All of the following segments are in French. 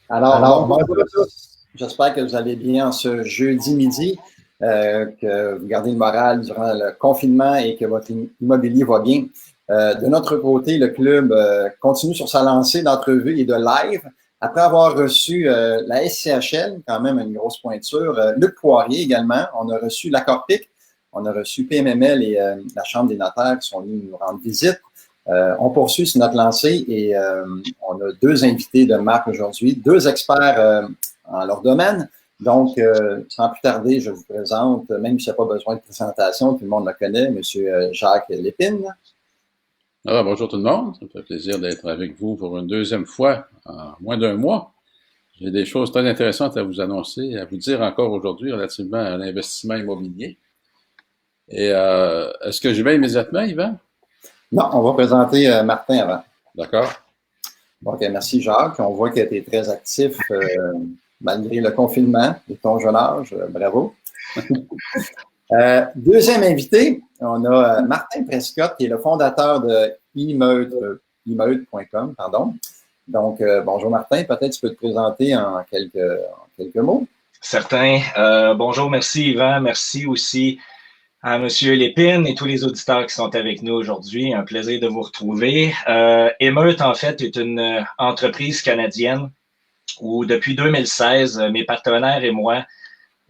Alors, bonjour à tous. J'espère que vous allez bien ce jeudi midi, que vous gardez le moral durant le confinement et que votre immobilier va bien. De notre côté, le club continue sur sa lancée d'entrevues et de live. Après avoir reçu la SCHL, quand même une grosse pointure, Luc Poirier également, on a reçu l'Accorpic, on a reçu PMML et la Chambre des notaires qui sont venus nous rendre visite. On poursuit sur notre lancée et on a deux invités de marque aujourd'hui, deux experts en leur domaine. Donc, sans plus tarder, je vous présente, même s'il n'y a pas besoin de présentation, tout le monde le connaît, M. Jacques Lépine. Alors, bonjour tout le monde, ça me fait plaisir d'être avec vous pour une deuxième fois en moins d'un mois. J'ai des choses très intéressantes à vous annoncer, à vous dire encore aujourd'hui relativement à l'investissement immobilier. Et est-ce que je vais immédiatement, Yvan? Non, on va présenter Martin avant. D'accord. Donc, merci Jacques. On voit que tu es très actif malgré le confinement et ton jeune âge. Bravo. Deuxième invité, on a Martin Prescott, qui est le fondateur de imeute.com, pardon. Donc, bonjour Martin, peut-être tu peux te présenter en quelques mots. Certain. Bonjour, merci Yvan, merci aussi à M. Lépine et tous les auditeurs qui sont avec nous aujourd'hui. Un plaisir de vous retrouver. Emeute, en fait, est une entreprise canadienne où, depuis 2016, mes partenaires et moi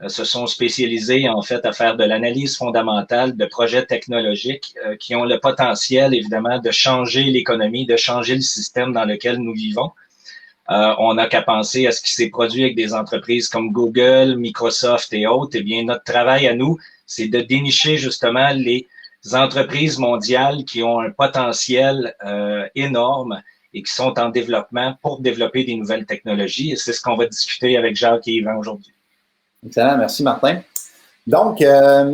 se sont spécialisés, en fait, à faire de l'analyse fondamentale de projets technologiques qui ont le potentiel, évidemment, de changer l'économie, de changer le système dans lequel nous vivons. On n'a qu'à penser à ce qui s'est produit avec des entreprises comme Google, Microsoft et autres. Eh bien, notre travail à nous, c'est de dénicher justement les entreprises mondiales qui ont un potentiel énorme et qui sont en développement pour développer des nouvelles technologies. Et c'est ce qu'on va discuter avec Jacques et Yvan aujourd'hui. Excellent, merci Martin. Donc,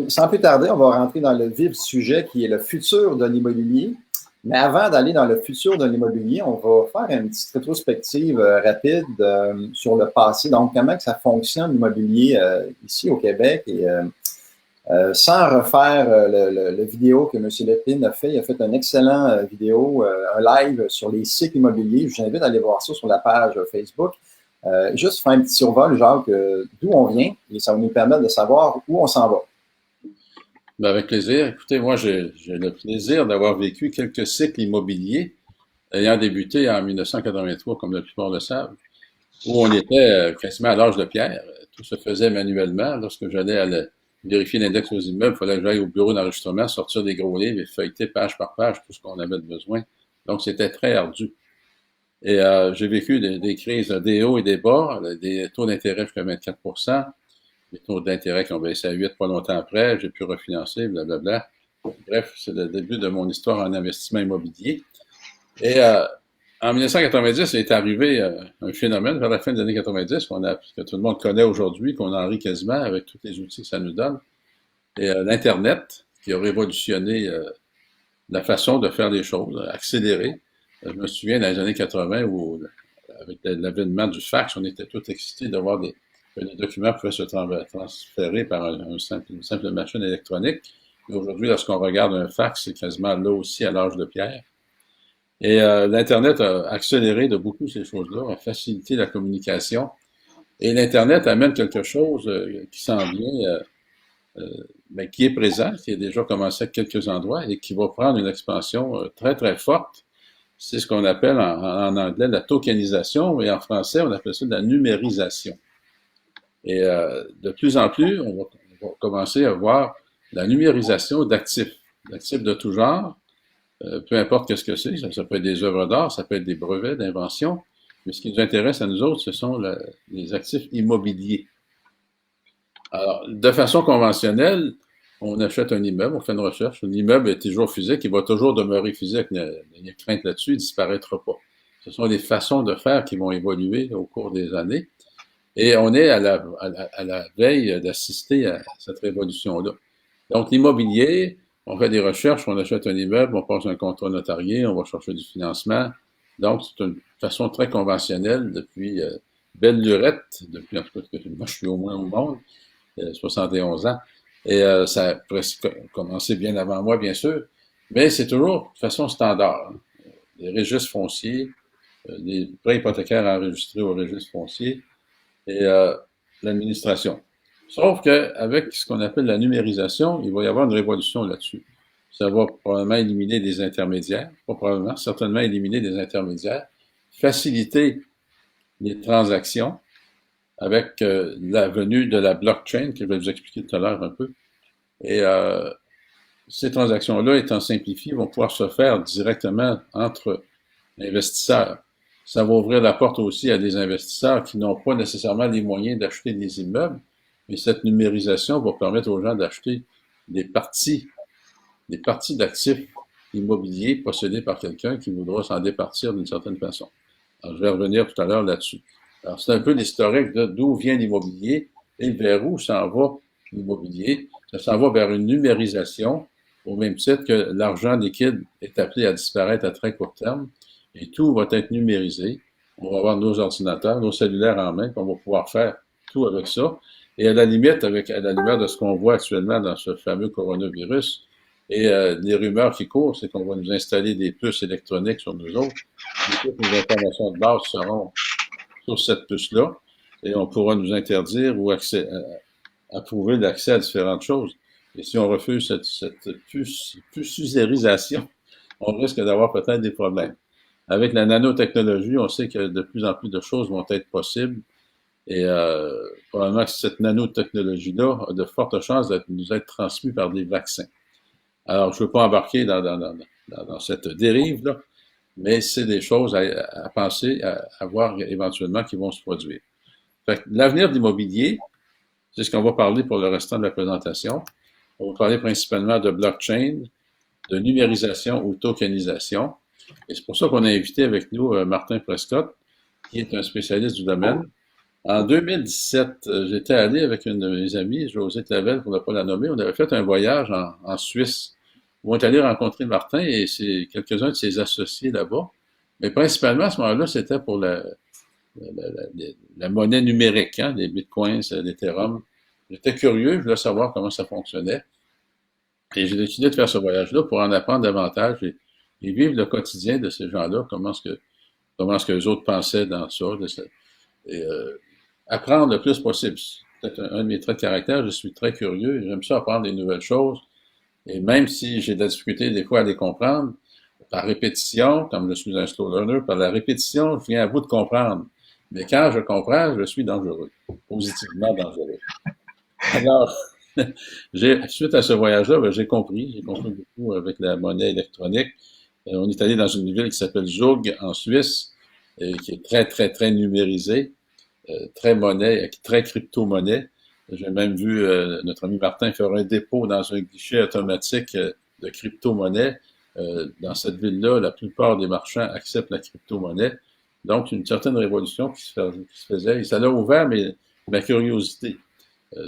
sans plus tarder, on va rentrer dans le vif du sujet qui est le futur de l'immobilier. Mais avant d'aller dans le futur de l'immobilier, on va faire une petite rétrospective rapide sur le passé. Donc, comment que ça fonctionne l'immobilier ici au Québec et sans refaire le vidéo que M. Lépine a fait. Il a fait un excellent vidéo, un live sur les cycles immobiliers. Je vous invite à aller voir ça sur la page Facebook. Juste faire un petit survol, genre d'où on vient et ça va nous permettre de savoir où on s'en va. Ben avec plaisir. Écoutez, moi, j'ai le plaisir d'avoir vécu quelques cycles immobiliers, ayant débuté en 1983, comme la plupart le savent, où on était quasiment à l'âge de pierre. Tout se faisait manuellement. Lorsque j'allais vérifier l'index aux immeubles, il fallait que j'aille au bureau d'enregistrement, sortir des gros livres et feuilleter page par page tout ce qu'on avait de besoin. Donc, c'était très ardu. Et j'ai vécu des crises, des hauts et des bas, des taux d'intérêt jusqu'à 24%, les taux d'intérêt qui ont baissé à 8 pas longtemps après, j'ai pu refinancer, blablabla. Bref, c'est le début de mon histoire en investissement immobilier. Et En 1990, il est arrivé un phénomène vers la fin des années 90 que tout le monde connaît aujourd'hui, qu'on en rit quasiment avec tous les outils que ça nous donne. Et l'Internet, qui a révolutionné la façon de faire les choses, accéléré. Je me souviens dans les années 80 où, avec l'avènement du fax, on était tous excités de voir que les documents pouvaient se transférer par une simple machine électronique. Et aujourd'hui, lorsqu'on regarde un fax, c'est quasiment là aussi à l'âge de pierre. Et l'Internet a accéléré de beaucoup ces choses-là, a facilité la communication. Et l'Internet amène quelque chose qui s'en vient, mais qui est présent, qui a déjà commencé à quelques endroits et qui va prendre une expansion très, très forte. C'est ce qu'on appelle en anglais la tokenisation, et en français, on appelle ça de la numérisation. Et de plus en plus, on va commencer à voir la numérisation d'actifs de tout genre, peu importe qu'est-ce que c'est, ça peut être des œuvres d'art, ça peut être des brevets d'invention, mais ce qui nous intéresse à nous autres, ce sont les actifs immobiliers. Alors, de façon conventionnelle, on achète un immeuble, on fait une recherche. Un immeuble est toujours physique, il va toujours demeurer physique. Il y a crainte là-dessus, il ne disparaîtra pas. Ce sont des façons de faire qui vont évoluer au cours des années. Et on est à la veille d'assister à cette révolution-là. Donc, l'immobilier, on fait des recherches, on achète un immeuble, on passe un contrat notarié, on va chercher du financement. Donc, c'est une façon très conventionnelle depuis belle lurette, depuis en tout cas que moi je suis au moins au monde, 71 ans. Et ça a presque commencé bien avant moi, bien sûr, mais c'est toujours de façon standard. Les registres fonciers, les prêts hypothécaires enregistrés au registre foncier et l'administration. Sauf qu'avec ce qu'on appelle la numérisation, il va y avoir une révolution là-dessus. Ça va probablement éliminer des intermédiaires, pas probablement, certainement éliminer des intermédiaires, faciliter les transactions, avec la venue de la blockchain, que je vais vous expliquer tout à l'heure un peu. Et ces transactions-là, étant simplifiées, vont pouvoir se faire directement entre investisseurs. Ça va ouvrir la porte aussi à des investisseurs qui n'ont pas nécessairement les moyens d'acheter des immeubles, mais cette numérisation va permettre aux gens d'acheter des parties d'actifs immobiliers possédés par quelqu'un qui voudra s'en départir d'une certaine façon. Alors, je vais revenir tout à l'heure là-dessus. Alors, c'est un peu l'historique de d'où vient l'immobilier et vers où s'en va l'immobilier. Ça s'en va vers une numérisation, au même titre que l'argent liquide est appelé à disparaître à très court terme, et tout va être numérisé. On va avoir nos ordinateurs, nos cellulaires en main, qu'on va pouvoir faire tout avec ça. Et à la limite, à la lumière de ce qu'on voit actuellement dans ce fameux coronavirus, et les rumeurs qui courent, c'est qu'on va nous installer des puces électroniques sur nous autres, et toutes les informations de base seront sur cette puce-là, et on pourra nous interdire ou approuver l'accès à différentes choses. Et si on refuse cette pucérisation, on risque d'avoir peut-être des problèmes. Avec la nanotechnologie, on sait que de plus en plus de choses vont être possibles, et probablement que cette nanotechnologie-là a de fortes chances de nous être transmise par des vaccins. Alors, je ne veux pas embarquer dans cette dérive-là, mais c'est des choses à penser, à voir éventuellement qui vont se produire. Fait que l'avenir de l'immobilier, c'est ce qu'on va parler pour le restant de la présentation. On va parler principalement de blockchain, de numérisation ou tokenisation. Et c'est pour ça qu'on a invité avec nous Martin Prescott, qui est un spécialiste du domaine. En 2017, j'étais allé avec une de mes amies, Josée Clavel, pour ne pas la nommer. On avait fait un voyage en Suisse où on est allé rencontrer Martin et c'est quelques-uns de ses associés là-bas. Mais principalement, à ce moment-là, c'était pour la monnaie numérique, hein, les bitcoins, l'Ethereum. J'étais curieux, je voulais savoir comment ça fonctionnait. Et j'ai décidé de faire ce voyage-là pour en apprendre davantage et vivre le quotidien de ces gens-là, comment est-ce que les autres pensaient dans ça, et apprendre le plus possible. C'est peut-être un de mes traits de caractère, je suis très curieux, j'aime ça apprendre des nouvelles choses. Et même si j'ai de la difficulté des fois à les comprendre, par répétition, comme je suis un slow learner, par la répétition, je viens à bout de comprendre. Mais quand je comprends, je suis dangereux, positivement dangereux. Alors, suite à ce voyage-là, ben, j'ai compris beaucoup avec la monnaie électronique. On est allé dans une ville qui s'appelle Zug, en Suisse, qui est très, très, très numérisée, très crypto-monnaie. J'ai même vu notre ami Martin faire un dépôt dans un guichet automatique de crypto-monnaie. dans cette ville-là, la plupart des marchands acceptent la crypto-monnaie. Donc, une certaine révolution qui se faisait. Et ça l'a ouvert ma curiosité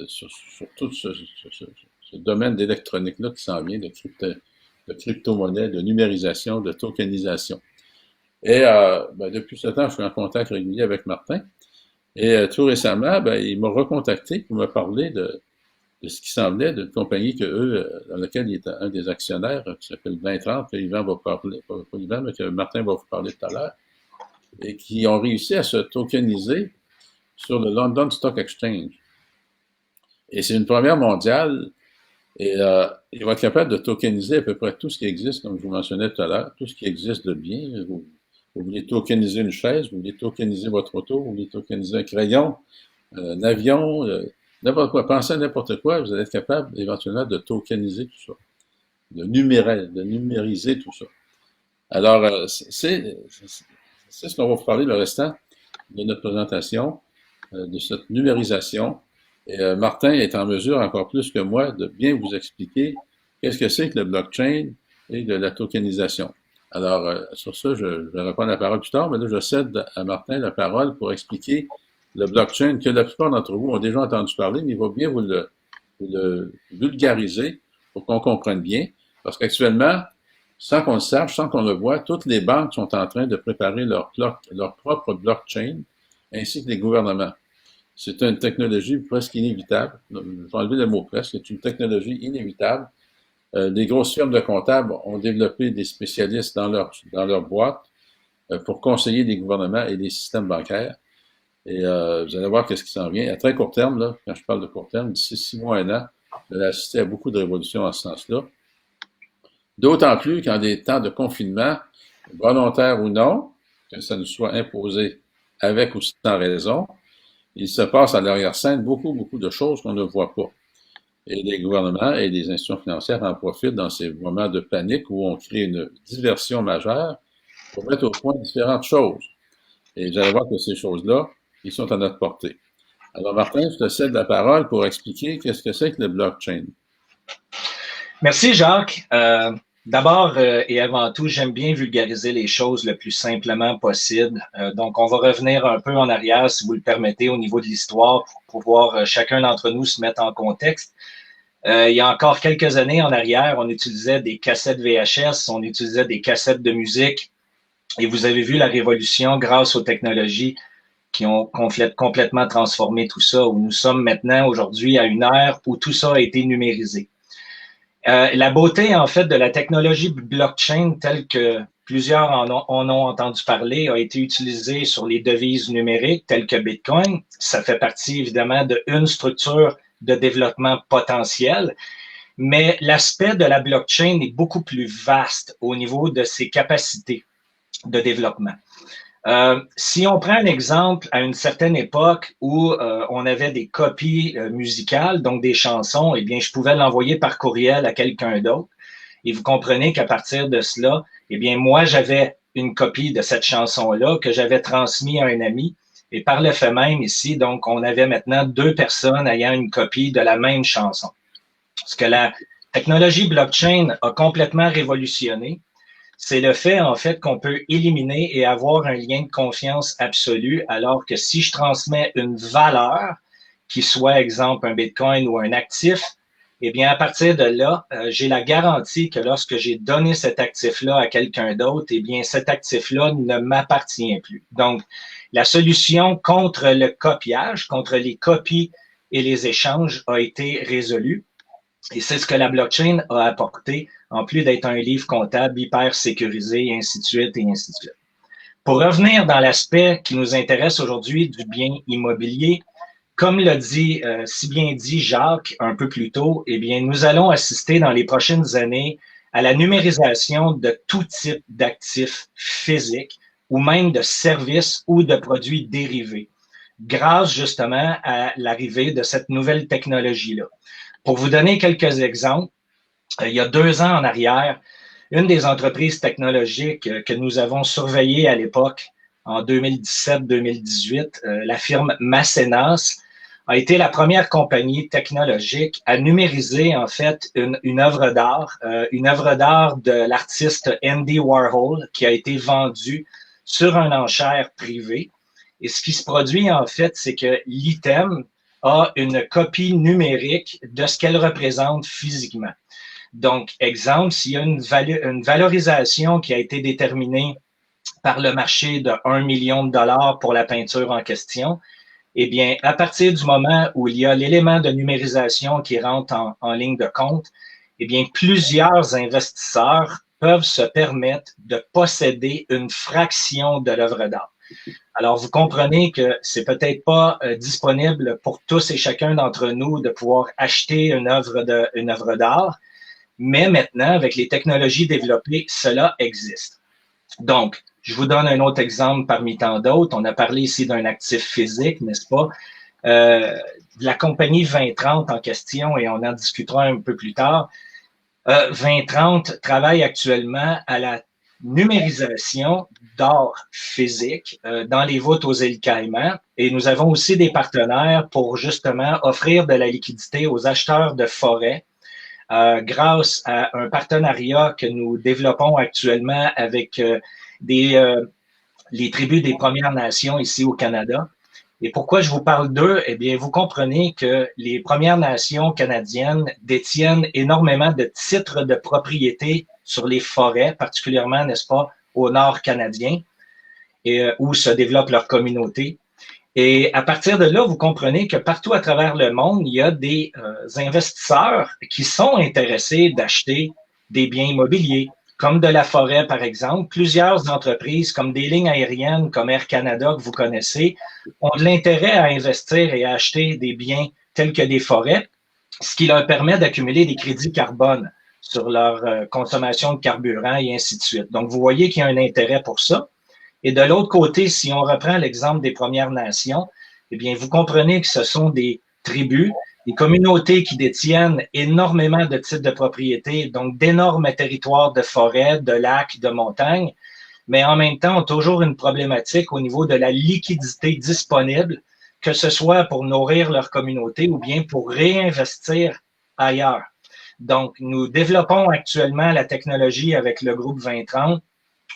sur tout ce domaine d'électronique-là qui s'en vient, de crypto-monnaie, de numérisation, de tokenisation. Et depuis ce temps, je suis en contact régulier avec Martin. Et tout récemment, il m'a recontacté pour me parler de ce qui semblait d'une compagnie dans laquelle il est un des actionnaires, qui s'appelle 2030, que Yvan va parler, pas Yvan, mais que Martin va vous parler tout à l'heure, et qui ont réussi à se tokeniser sur le London Stock Exchange. Et c'est une première mondiale, et il va être capable de tokeniser à peu près tout ce qui existe, comme je vous mentionnais tout à l'heure, tout ce qui existe de bien. Vous voulez tokeniser une chaise, vous voulez tokeniser votre auto, vous voulez tokeniser un crayon, un avion, n'importe quoi. Pensez à n'importe quoi, vous allez être capable éventuellement de tokeniser tout ça, de numériser tout ça. Alors, c'est ce qu'on va vous parler le restant de notre présentation, de cette numérisation. Et Martin est en mesure, encore plus que moi, de bien vous expliquer qu'est-ce que c'est que le blockchain et de la tokenisation. Alors, sur ça, je vais reprendre la parole plus tard, mais là, je cède à Martin la parole pour expliquer le blockchain que la plupart d'entre vous ont déjà entendu parler, mais il va bien vous le vulgariser pour qu'on comprenne bien. Parce qu'actuellement, sans qu'on le sache, sans qu'on le voit, toutes les banques sont en train de préparer leur propre blockchain, ainsi que les gouvernements. C'est une technologie presque inévitable. Je vais enlever le mot presque. C'est une technologie inévitable. Les grosses firmes de comptables ont développé des spécialistes dans leur boîte pour conseiller les gouvernements et les systèmes bancaires. Et vous allez voir qu'est-ce qui s'en vient. À très court terme, là, quand je parle de court terme, d'ici 6 mois, 1 an, vous allez assister à beaucoup de révolutions en ce sens-là. D'autant plus qu'en des temps de confinement, volontaire ou non, que ça nous soit imposé avec ou sans raison, il se passe à l'arrière-scène beaucoup de choses qu'on ne voit pas. Et les gouvernements et les institutions financières en profitent dans ces moments de panique où on crée une diversion majeure pour mettre au point différentes choses. Et vous allez voir que ces choses-là, ils sont à notre portée. Alors, Martin, je te cède la parole pour expliquer qu'est-ce que c'est que le blockchain. Merci, Jacques. D'abord et avant tout, j'aime bien vulgariser les choses le plus simplement possible. Donc, on va revenir un peu en arrière, si vous le permettez, au niveau de l'histoire pour pouvoir chacun d'entre nous se mettre en contexte. Il y a encore quelques années en arrière, on utilisait des cassettes VHS, on utilisait des cassettes de musique et vous avez vu la révolution grâce aux technologies qui ont complètement transformé tout ça, où nous sommes maintenant aujourd'hui à une ère où tout ça a été numérisé. La beauté, en fait, de la technologie blockchain telle que plusieurs en ont entendu parler a été utilisée sur les devises numériques telles que Bitcoin. Ça fait partie, évidemment, d'une structure de développement potentiel, mais l'aspect de la blockchain est beaucoup plus vaste au niveau de ses capacités de développement. Si on prend un exemple à une certaine époque où on avait des copies musicales, donc des chansons, eh bien, je pouvais l'envoyer par courriel à quelqu'un d'autre. Et vous comprenez qu'à partir de cela, eh bien, moi, j'avais une copie de cette chanson-là que j'avais transmise à un ami. Et par le fait même ici, donc, on avait maintenant 2 personnes ayant une copie de la même chanson. Ce que la technologie blockchain a complètement révolutionné, c'est le fait, en fait, qu'on peut éliminer et avoir un lien de confiance absolu, alors que si je transmets une valeur, qui soit, exemple, un Bitcoin ou un actif, eh bien, à partir de là, j'ai la garantie que lorsque j'ai donné cet actif-là à quelqu'un d'autre, eh bien, cet actif-là ne m'appartient plus. Donc, la solution contre le copiage, contre les copies et les échanges a été résolue. Et c'est ce que la blockchain a apporté, en plus d'être un livre comptable hyper sécurisé, et ainsi de suite, et ainsi de suite. Pour revenir dans l'aspect qui nous intéresse aujourd'hui du bien immobilier, comme l'a dit, si bien dit Jacques un peu plus tôt, eh bien, nous allons assister dans les prochaines années à la numérisation de tout type d'actifs physiques ou même de services ou de produits dérivés, grâce justement à l'arrivée de cette nouvelle technologie-là. Pour vous donner quelques exemples, il y a 2 ans en arrière, une des entreprises technologiques que nous avons surveillées à l'époque, en 2017-2018, la firme Macenas, a été la première compagnie technologique à numériser en fait une œuvre d'art de l'artiste Andy Warhol qui a été vendue sur un enchère privée. Et ce qui se produit en fait, c'est que l'item a une copie numérique de ce qu'elle représente physiquement. Donc, exemple, s'il y a une valorisation qui a été déterminée par le marché de 1 million de dollars pour la peinture en question, eh bien, à partir du moment où il y a l'élément de numérisation qui rentre en ligne de compte, eh bien, plusieurs investisseurs peuvent se permettre de posséder une fraction de l'œuvre d'art. Alors, vous comprenez que c'est peut-être pas disponible pour tous et chacun d'entre nous de pouvoir acheter une œuvre d'art, mais maintenant, avec les technologies développées, cela existe. Donc, je vous donne un autre exemple parmi tant d'autres. On a parlé ici d'un actif physique, n'est-ce pas? De la compagnie 2030 en question, et on en discutera un peu plus tard. 2030 travaille actuellement à la numérisation d'art physique dans les voûtes aux îles Caïmans. Et nous avons aussi des partenaires pour justement offrir de la liquidité aux acheteurs de forêts grâce à un partenariat que nous développons actuellement avec les tribus des Premières Nations ici au Canada. Et pourquoi je vous parle d'eux? Eh bien, vous comprenez que les Premières Nations canadiennes détiennent énormément de titres de propriété sur les forêts, particulièrement, n'est-ce pas, au nord canadien, et où se développe leur communauté. Et à partir de là, vous comprenez que partout à travers le monde, il y a des investisseurs qui sont intéressés d'acheter des biens immobiliers, comme de la forêt, par exemple. Plusieurs entreprises, comme des lignes aériennes, comme Air Canada, que vous connaissez, ont de l'intérêt à investir et à acheter des biens tels que des forêts, ce qui leur permet d'accumuler des crédits carbone sur leur consommation de carburant et ainsi de suite. Donc, vous voyez qu'il y a un intérêt pour ça. Et de l'autre côté, si on reprend l'exemple des Premières Nations, eh bien, vous comprenez que ce sont des tribus, des communautés qui détiennent énormément de titres de propriété, donc d'énormes territoires de forêts, de lacs, de montagnes, mais en même temps ont toujours une problématique au niveau de la liquidité disponible, que ce soit pour nourrir leur communauté ou bien pour réinvestir ailleurs. Donc, nous développons actuellement la technologie avec le groupe 2030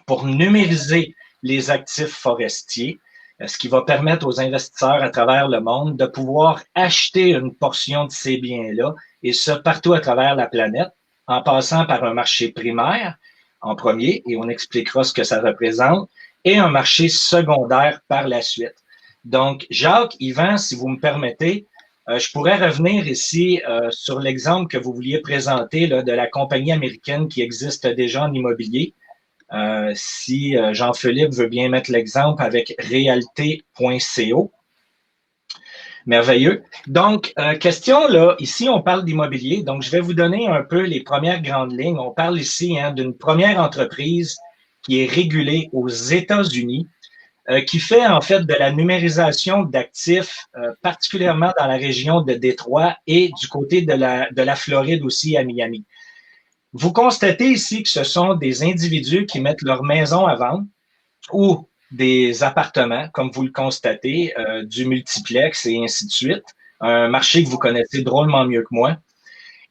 pour numériser les actifs forestiers, ce qui va permettre aux investisseurs à travers le monde de pouvoir acheter une portion de ces biens-là, et ce, partout à travers la planète, en passant par un marché primaire en premier, et on expliquera ce que ça représente, et un marché secondaire par la suite. Donc, Jacques, Yvan, si vous me permettez, je pourrais revenir ici sur l'exemple que vous vouliez présenter là, de la compagnie américaine qui existe déjà en immobilier. Si Jean-Philippe veut bien mettre l'exemple avec realté.co. Merveilleux. Donc, question là, ici on parle d'immobilier, donc je vais vous donner un peu les premières grandes lignes. On parle ici d'une première entreprise qui est régulée aux États-Unis, qui fait en fait de la numérisation d'actifs, particulièrement dans la région de Détroit et du côté de la Floride aussi à Miami. Vous constatez ici que ce sont des individus qui mettent leur maison à vendre ou des appartements, comme vous le constatez, du multiplex et ainsi de suite. Un marché que vous connaissez drôlement mieux que moi.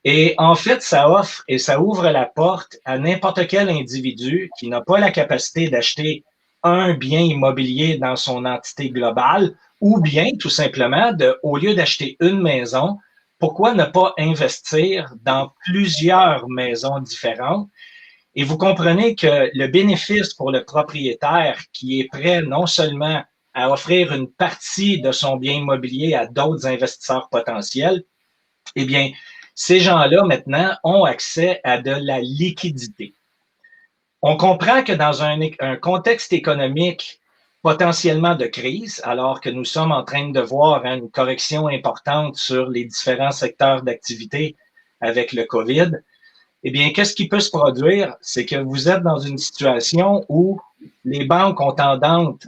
Et en fait, ça offre et ça ouvre la porte à n'importe quel individu qui n'a pas la capacité d'acheter un bien immobilier dans son entité globale ou bien tout simplement, au lieu d'acheter une maison, pourquoi ne pas investir dans plusieurs maisons différentes? Et vous comprenez que le bénéfice pour le propriétaire qui est prêt non seulement à offrir une partie de son bien immobilier à d'autres investisseurs potentiels, eh bien, ces gens-là, maintenant, ont accès à de la liquidité. On comprend que dans un contexte économique potentiellement de crise, alors que nous sommes en train de voir une correction importante sur les différents secteurs d'activité avec le COVID, eh bien, qu'est-ce qui peut se produire? C'est que vous êtes dans une situation où les banques ont tendance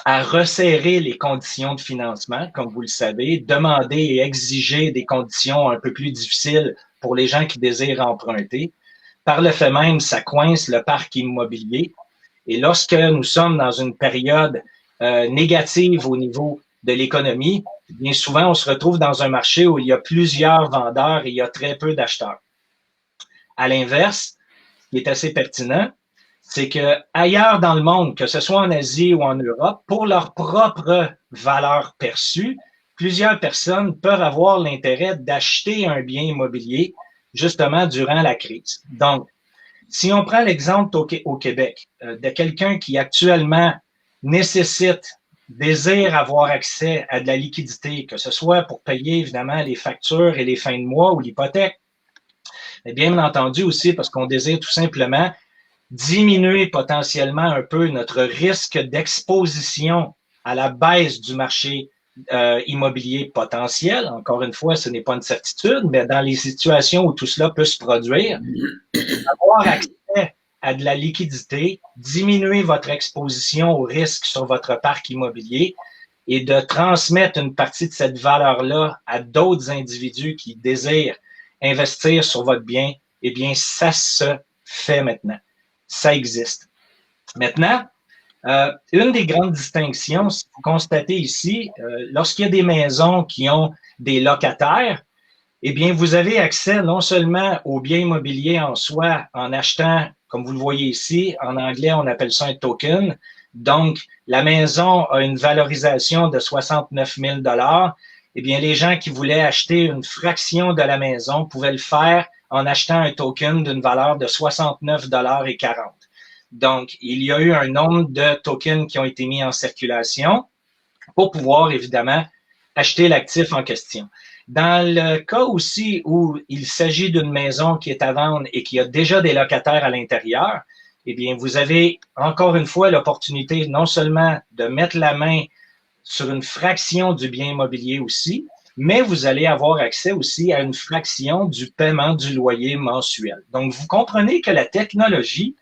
à resserrer les conditions de financement, comme vous le savez, demander et exiger des conditions un peu plus difficiles pour les gens qui désirent emprunter. Par le fait même, ça coince le parc immobilier. Et lorsque nous sommes dans une période négative au niveau de l'économie, bien souvent, on se retrouve dans un marché où il y a plusieurs vendeurs et il y a très peu d'acheteurs. À l'inverse, ce qui est assez pertinent, c'est que ailleurs dans le monde, que ce soit en Asie ou en Europe, pour leur propre valeur perçue, plusieurs personnes peuvent avoir l'intérêt d'acheter un bien immobilier justement durant la crise. Donc, si on prend l'exemple au Québec de quelqu'un qui actuellement désire avoir accès à de la liquidité, que ce soit pour payer évidemment les factures et les fins de mois ou l'hypothèque, mais bien entendu aussi parce qu'on désire tout simplement diminuer potentiellement un peu notre risque d'exposition à la baisse du marché immobilier potentiel. Encore une fois, ce n'est pas une certitude, mais dans les situations où tout cela peut se produire, avoir accès à de la liquidité, diminuer votre exposition au risque sur votre parc immobilier et de transmettre une partie de cette valeur-là à d'autres individus qui désirent investir sur votre bien, eh bien, ça se fait maintenant. Ça existe. Maintenant, une des grandes distinctions, si vous constatez ici, lorsqu'il y a des maisons qui ont des locataires, eh bien, vous avez accès non seulement aux biens immobiliers en soi en achetant, comme vous le voyez ici, en anglais, on appelle ça un token. Donc, la maison a une valorisation de 69 000 $. Eh bien, les gens qui voulaient acheter une fraction de la maison pouvaient le faire en achetant un token d'une valeur de 69,40 $. Donc, il y a eu un nombre de tokens qui ont été mis en circulation pour pouvoir, évidemment, acheter l'actif en question. Dans le cas aussi où il s'agit d'une maison qui est à vendre et qui a déjà des locataires à l'intérieur, eh bien, vous avez encore une fois l'opportunité non seulement de mettre la main sur une fraction du bien immobilier aussi, mais vous allez avoir accès aussi à une fraction du paiement du loyer mensuel. Donc, vous comprenez que la technologie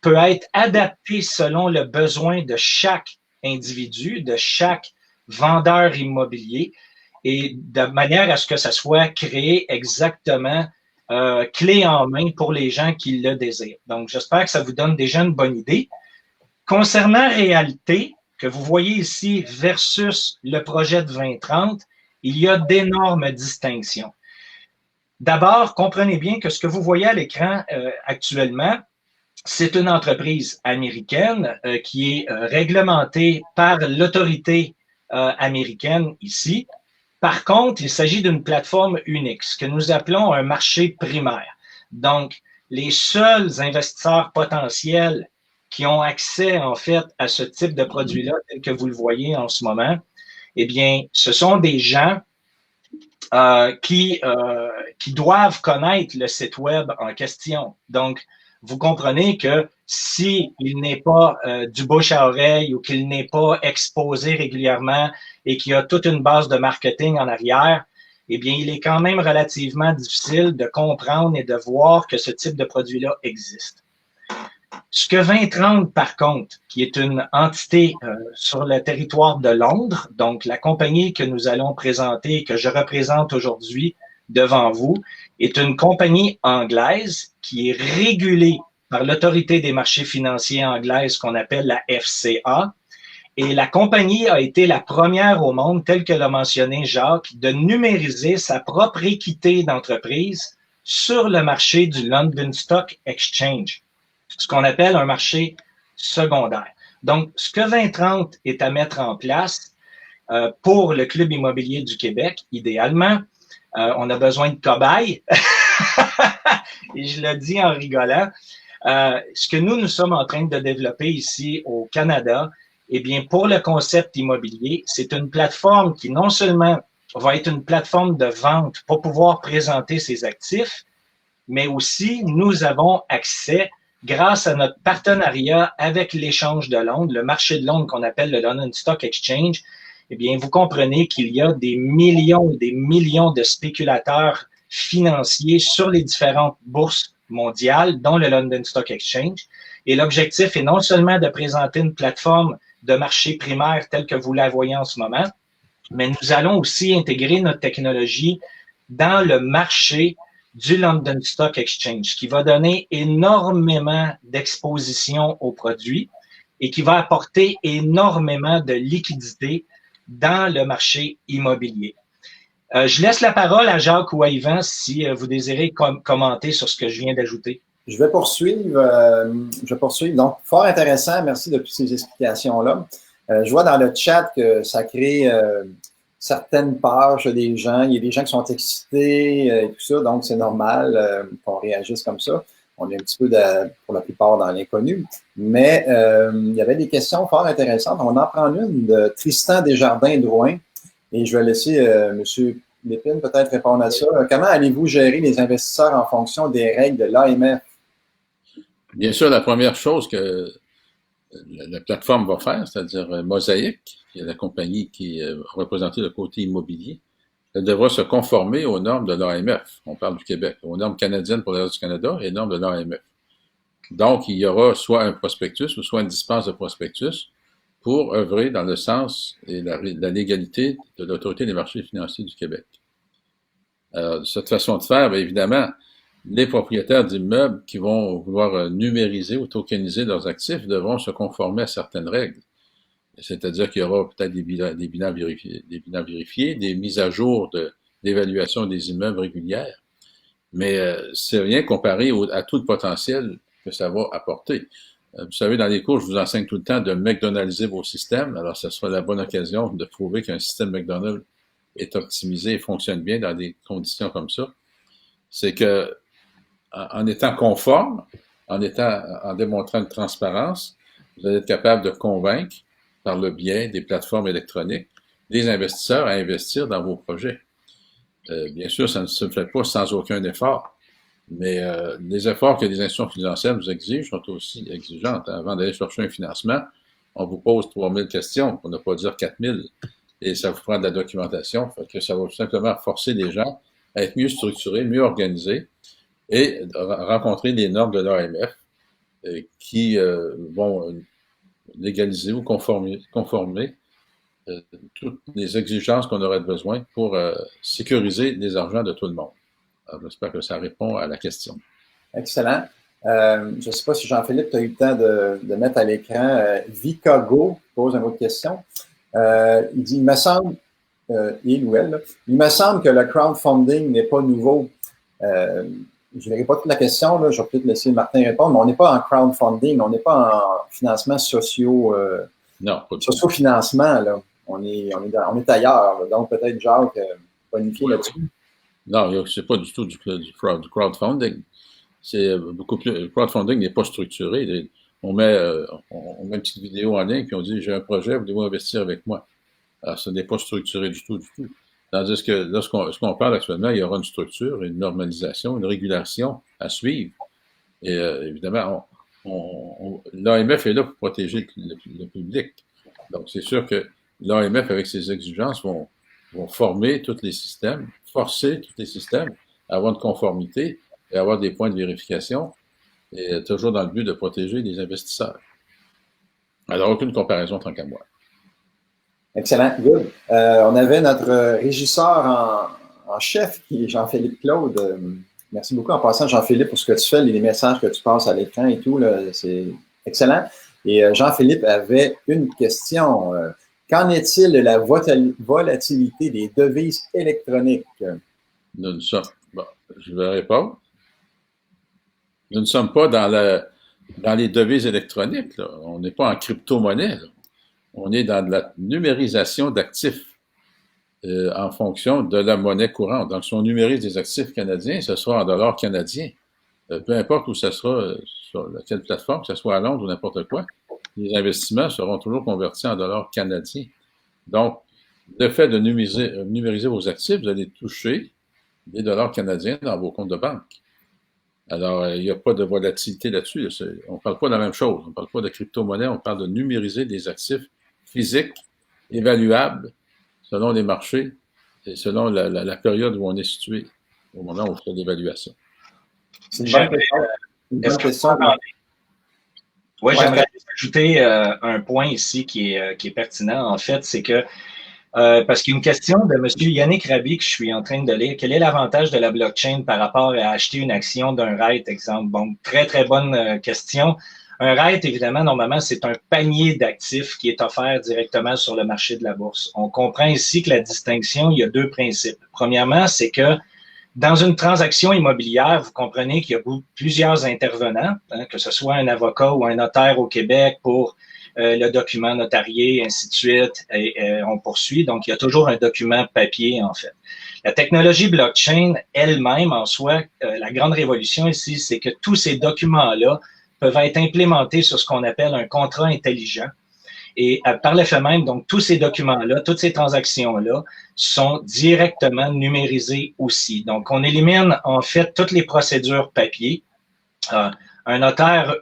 peut être adaptée selon le besoin de chaque individu, de chaque vendeur immobilier, et de manière à ce que ça soit créé exactement clé en main pour les gens qui le désirent. Donc, j'espère que ça vous donne déjà une bonne idée. Concernant réalité, que vous voyez ici versus le projet de 2030, il y a d'énormes distinctions. D'abord, comprenez bien que ce que vous voyez à l'écran actuellement, c'est une entreprise américaine qui est réglementée par l'autorité américaine ici. Par contre, il s'agit d'une plateforme unique, ce que nous appelons un marché primaire. Donc, les seuls investisseurs potentiels qui ont accès, en fait, à ce type de produit-là, tel que vous le voyez en ce moment, eh bien, ce sont des gens qui doivent connaître le site web en question. Donc, vous comprenez que s'il n'est pas du bouche à oreille ou qu'il n'est pas exposé régulièrement et qu'il y a toute une base de marketing en arrière, eh bien, il est quand même relativement difficile de comprendre et de voir que ce type de produit-là existe. Ce que 2030, par contre, qui est une entité sur le territoire de Londres, donc la compagnie que nous allons présenter, que je représente aujourd'hui devant vous, est une compagnie anglaise qui est régulée par l'autorité des marchés financiers anglaise qu'on appelle la FCA. Et la compagnie a été la première au monde, tel que l'a mentionné Jacques, de numériser sa propre équité d'entreprise sur le marché du London Stock Exchange, ce qu'on appelle un marché secondaire. Donc, ce que 2030 est à mettre en place pour le Club immobilier du Québec, idéalement, on a besoin de cobayes, et je le dis en rigolant. Ce que nous sommes en train de développer ici au Canada, eh bien, pour le concept immobilier, c'est une plateforme qui non seulement va être une plateforme de vente pour pouvoir présenter ses actifs, mais aussi nous avons accès, grâce à notre partenariat avec l'échange de Londres, le marché de Londres qu'on appelle le London Stock Exchange, eh bien, vous comprenez qu'il y a des millions de spéculateurs financiers sur les différentes bourses mondiales, dont le London Stock Exchange. Et l'objectif est non seulement de présenter une plateforme de marché primaire telle que vous la voyez en ce moment, mais nous allons aussi intégrer notre technologie dans le marché du London Stock Exchange, qui va donner énormément d'exposition aux produits et qui va apporter énormément de liquidité dans le marché immobilier. Je laisse la parole à Jacques ou à Yvan si vous désirez commenter sur ce que je viens d'ajouter. Je vais poursuivre. Donc, fort intéressant. Merci de toutes ces explications-là. Je vois dans le chat que ça crée certaines pages des gens. Il y a des gens qui sont excités et tout ça, donc c'est normal qu'on réagisse comme ça. On est un petit peu, pour la plupart, dans l'inconnu. Mais il y avait des questions fort intéressantes. On en prend une de Tristan Desjardins-Drouin. Et je vais laisser M. Lépine peut-être répondre à ça. Comment allez-vous gérer les investisseurs en fonction des règles de l'AMF? Bien sûr, la première chose que la plateforme va faire, c'est-à-dire Mosaïque, qui est la compagnie qui représente le côté immobilier, elle devra se conformer aux normes de l'AMF. On parle du Québec, aux normes canadiennes pour le reste du Canada et aux normes de l'AMF. Donc, il y aura soit un prospectus ou soit une dispense de prospectus pour œuvrer dans le sens et la légalité de l'Autorité des marchés financiers du Québec. Alors, cette façon de faire, bien évidemment, les propriétaires d'immeubles qui vont vouloir numériser ou tokeniser leurs actifs devront se conformer à certaines règles. C'est-à-dire qu'il y aura peut-être des bilans vérifiés, des mises à jour d'évaluation des immeubles régulières, mais c'est rien comparé à tout le potentiel que ça va apporter. Vous savez, dans les cours, je vous enseigne tout le temps de McDonaldiser vos systèmes. Alors, ce sera la bonne occasion de prouver qu'un système McDonald's est optimisé et fonctionne bien dans des conditions comme ça. C'est que, en étant conforme, en démontrant une transparence, vous allez être capable de convaincre, par le biais des plateformes électroniques, les investisseurs à investir dans vos projets. Bien sûr, ça ne se fait pas sans aucun effort. Mais les efforts que les institutions financières nous exigent sont aussi exigeantes. Avant d'aller chercher un financement, on vous pose 3000 questions, pour ne pas dire 4000, et ça vous prend de la documentation. Fait que ça va tout simplement forcer les gens à être mieux structurés, mieux organisés, et rencontrer les normes de l'AMF qui vont légaliser ou conformer toutes les exigences qu'on aurait besoin pour sécuriser les argents de tout le monde. J'espère que ça répond à la question. Excellent. Je ne sais pas si Jean-Philippe, tu as eu le temps de mettre à l'écran Vicago pose une autre question. Il dit, il me semble, il ou elle, là, il me semble que le crowdfunding n'est pas nouveau. Je ne verrai pas toute la question, là, je vais peut-être laisser Martin répondre, mais on n'est pas en crowdfunding, on n'est pas en financement socio-financement, là. On est ailleurs, là. Donc peut-être Jacques bonifier là-dessus. Non, c'est pas du tout du crowdfunding. C'est beaucoup plus. Le crowdfunding n'est pas structuré. On met une petite vidéo en ligne puis on dit j'ai un projet, voulez-vous investir avec moi? Alors, ce n'est pas structuré du tout. Tandis que là, ce qu'on parle actuellement, il y aura une structure, une normalisation, une régulation à suivre. Et évidemment, l'AMF est là pour protéger le public. Donc, c'est sûr que l'AMF, avec ses exigences, vont former tous les systèmes, forcer tous les systèmes à avoir une conformité et avoir des points de vérification, et toujours dans le but de protéger les investisseurs. Alors, aucune comparaison tant qu'à moi. Excellent, good. On avait notre régisseur en chef, qui est Jean-Philippe Claude. Merci beaucoup en passant, Jean-Philippe, pour ce que tu fais, les messages que tu passes à l'écran et tout, c'est excellent. Et Jean-Philippe avait une question. Qu'en est-il de la volatilité des devises électroniques? Je vais répondre. Nous ne sommes pas dans les devises électroniques, là. On n'est pas en crypto-monnaie, là. On est dans de la numérisation d'actifs en fonction de la monnaie courante. Donc, si on numérise des actifs canadiens, ce sera en dollars canadiens. Peu importe où ce sera, sur quelle plateforme, que ce soit à Londres ou n'importe quoi, les investissements seront toujours convertis en dollars canadiens. Donc, le fait de numériser vos actifs, vous allez toucher des dollars canadiens dans vos comptes de banque. Alors, il n'y a pas de volatilité là-dessus. On ne parle pas de la même chose. On ne parle pas de crypto-monnaie, on parle de numériser des actifs physiques, évaluables, selon les marchés et selon la période où on est situé, au moment où on fait l'évaluation. C'est une bonne question. Oui, j'aimerais ajouter un point ici qui est pertinent, en fait, c'est que parce qu'il y a une question de M. Yannick Rabi que je suis en train de lire. Quel est l'avantage de la blockchain par rapport à acheter une action d'un REIT, exemple? Bon, très, très bonne question. Un REIT, évidemment, normalement, c'est un panier d'actifs qui est offert directement sur le marché de la bourse. On comprend ici que la distinction, il y a deux principes. Premièrement, c'est que dans une transaction immobilière, vous comprenez qu'il y a plusieurs intervenants, hein, que ce soit un avocat ou un notaire au Québec pour le document notarié, ainsi de suite, et on poursuit. Donc, il y a toujours un document papier, en fait. La technologie blockchain elle-même, en soi, la grande révolution ici, c'est que tous ces documents-là peuvent être implémentés sur ce qu'on appelle un contrat intelligent. Et par l'effet même, donc, tous ces documents-là, toutes ces transactions-là sont directement numérisées aussi. Donc, on élimine, en fait, toutes les procédures papier. Un notaire,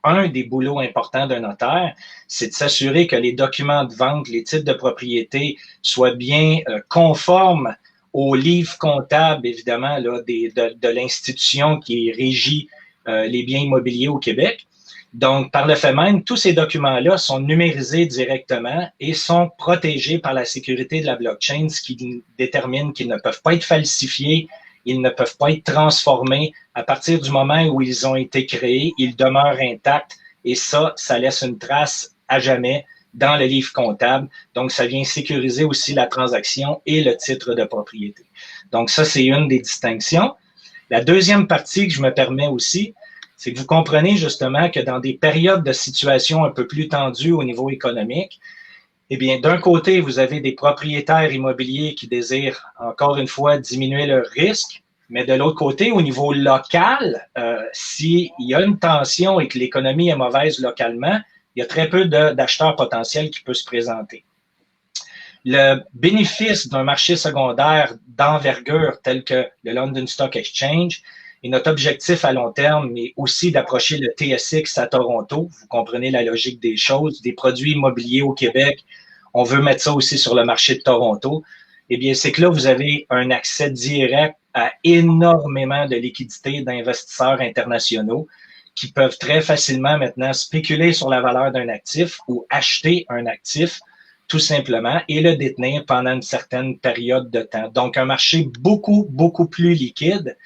un des boulots importants d'un notaire, c'est de s'assurer que les documents de vente, les titres de propriété soient bien conformes aux livres comptables, évidemment, là, de l'institution qui régit les biens immobiliers au Québec. Donc, par le fait même, tous ces documents-là sont numérisés directement et sont protégés par la sécurité de la blockchain, ce qui détermine qu'ils ne peuvent pas être falsifiés, ils ne peuvent pas être transformés. À partir du moment où ils ont été créés, ils demeurent intacts et ça laisse une trace à jamais dans le livre comptable. Donc, ça vient sécuriser aussi la transaction et le titre de propriété. Donc, ça, c'est une des distinctions. La deuxième partie que je me permets aussi, c'est que vous comprenez justement que dans des périodes de situation un peu plus tendues au niveau économique, eh bien, d'un côté, vous avez des propriétaires immobiliers qui désirent, encore une fois, diminuer leur risque, mais de l'autre côté, au niveau local, s'il y a une tension et que l'économie est mauvaise localement, il y a très peu d'acheteurs potentiels qui peuvent se présenter. Le bénéfice d'un marché secondaire d'envergure tel que le London Stock Exchange, et notre objectif à long terme est aussi d'approcher le TSX à Toronto. Vous comprenez la logique des choses. Des produits immobiliers au Québec, on veut mettre ça aussi sur le marché de Toronto. Eh bien, c'est que là, vous avez un accès direct à énormément de liquidités d'investisseurs internationaux qui peuvent très facilement maintenant spéculer sur la valeur d'un actif ou acheter un actif tout simplement et le détenir pendant une certaine période de temps. Donc, un marché beaucoup, beaucoup plus liquide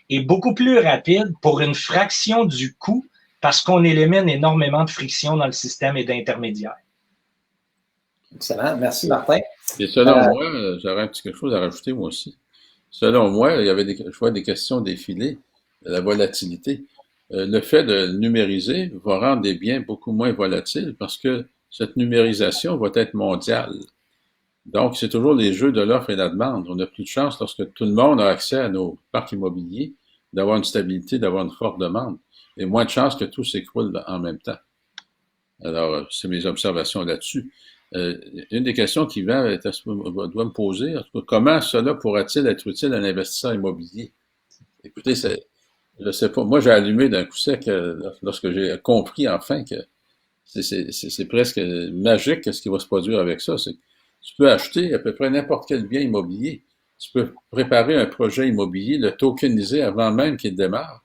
et beaucoup plus rapide pour une fraction du coût parce qu'on élimine énormément de friction dans le système et d'intermédiaires. Excellent. Merci, Martin. Et selon moi, j'aurais un petit quelque chose à rajouter moi aussi. Selon moi, il y avait je vois des questions défiler, la volatilité. Le fait de numériser va rendre des biens beaucoup moins volatiles parce que cette numérisation va être mondiale. Donc, c'est toujours les jeux de l'offre et de la demande. On n'a plus de chance lorsque tout le monde a accès à nos parcs immobiliers d'avoir une stabilité, d'avoir une forte demande. Et moins de chances que tout s'écroule en même temps. Alors, c'est mes observations là-dessus. Une des questions qui doit me poser, comment cela pourra-t-il être utile à l'investisseur immobilier? Écoutez, je sais pas. Moi, j'ai allumé d'un coup sec lorsque j'ai compris enfin que c'est presque magique ce qui va se produire avec ça. C'est que tu peux acheter à peu près n'importe quel bien immobilier. Tu peux préparer un projet immobilier, le tokeniser avant même qu'il démarre.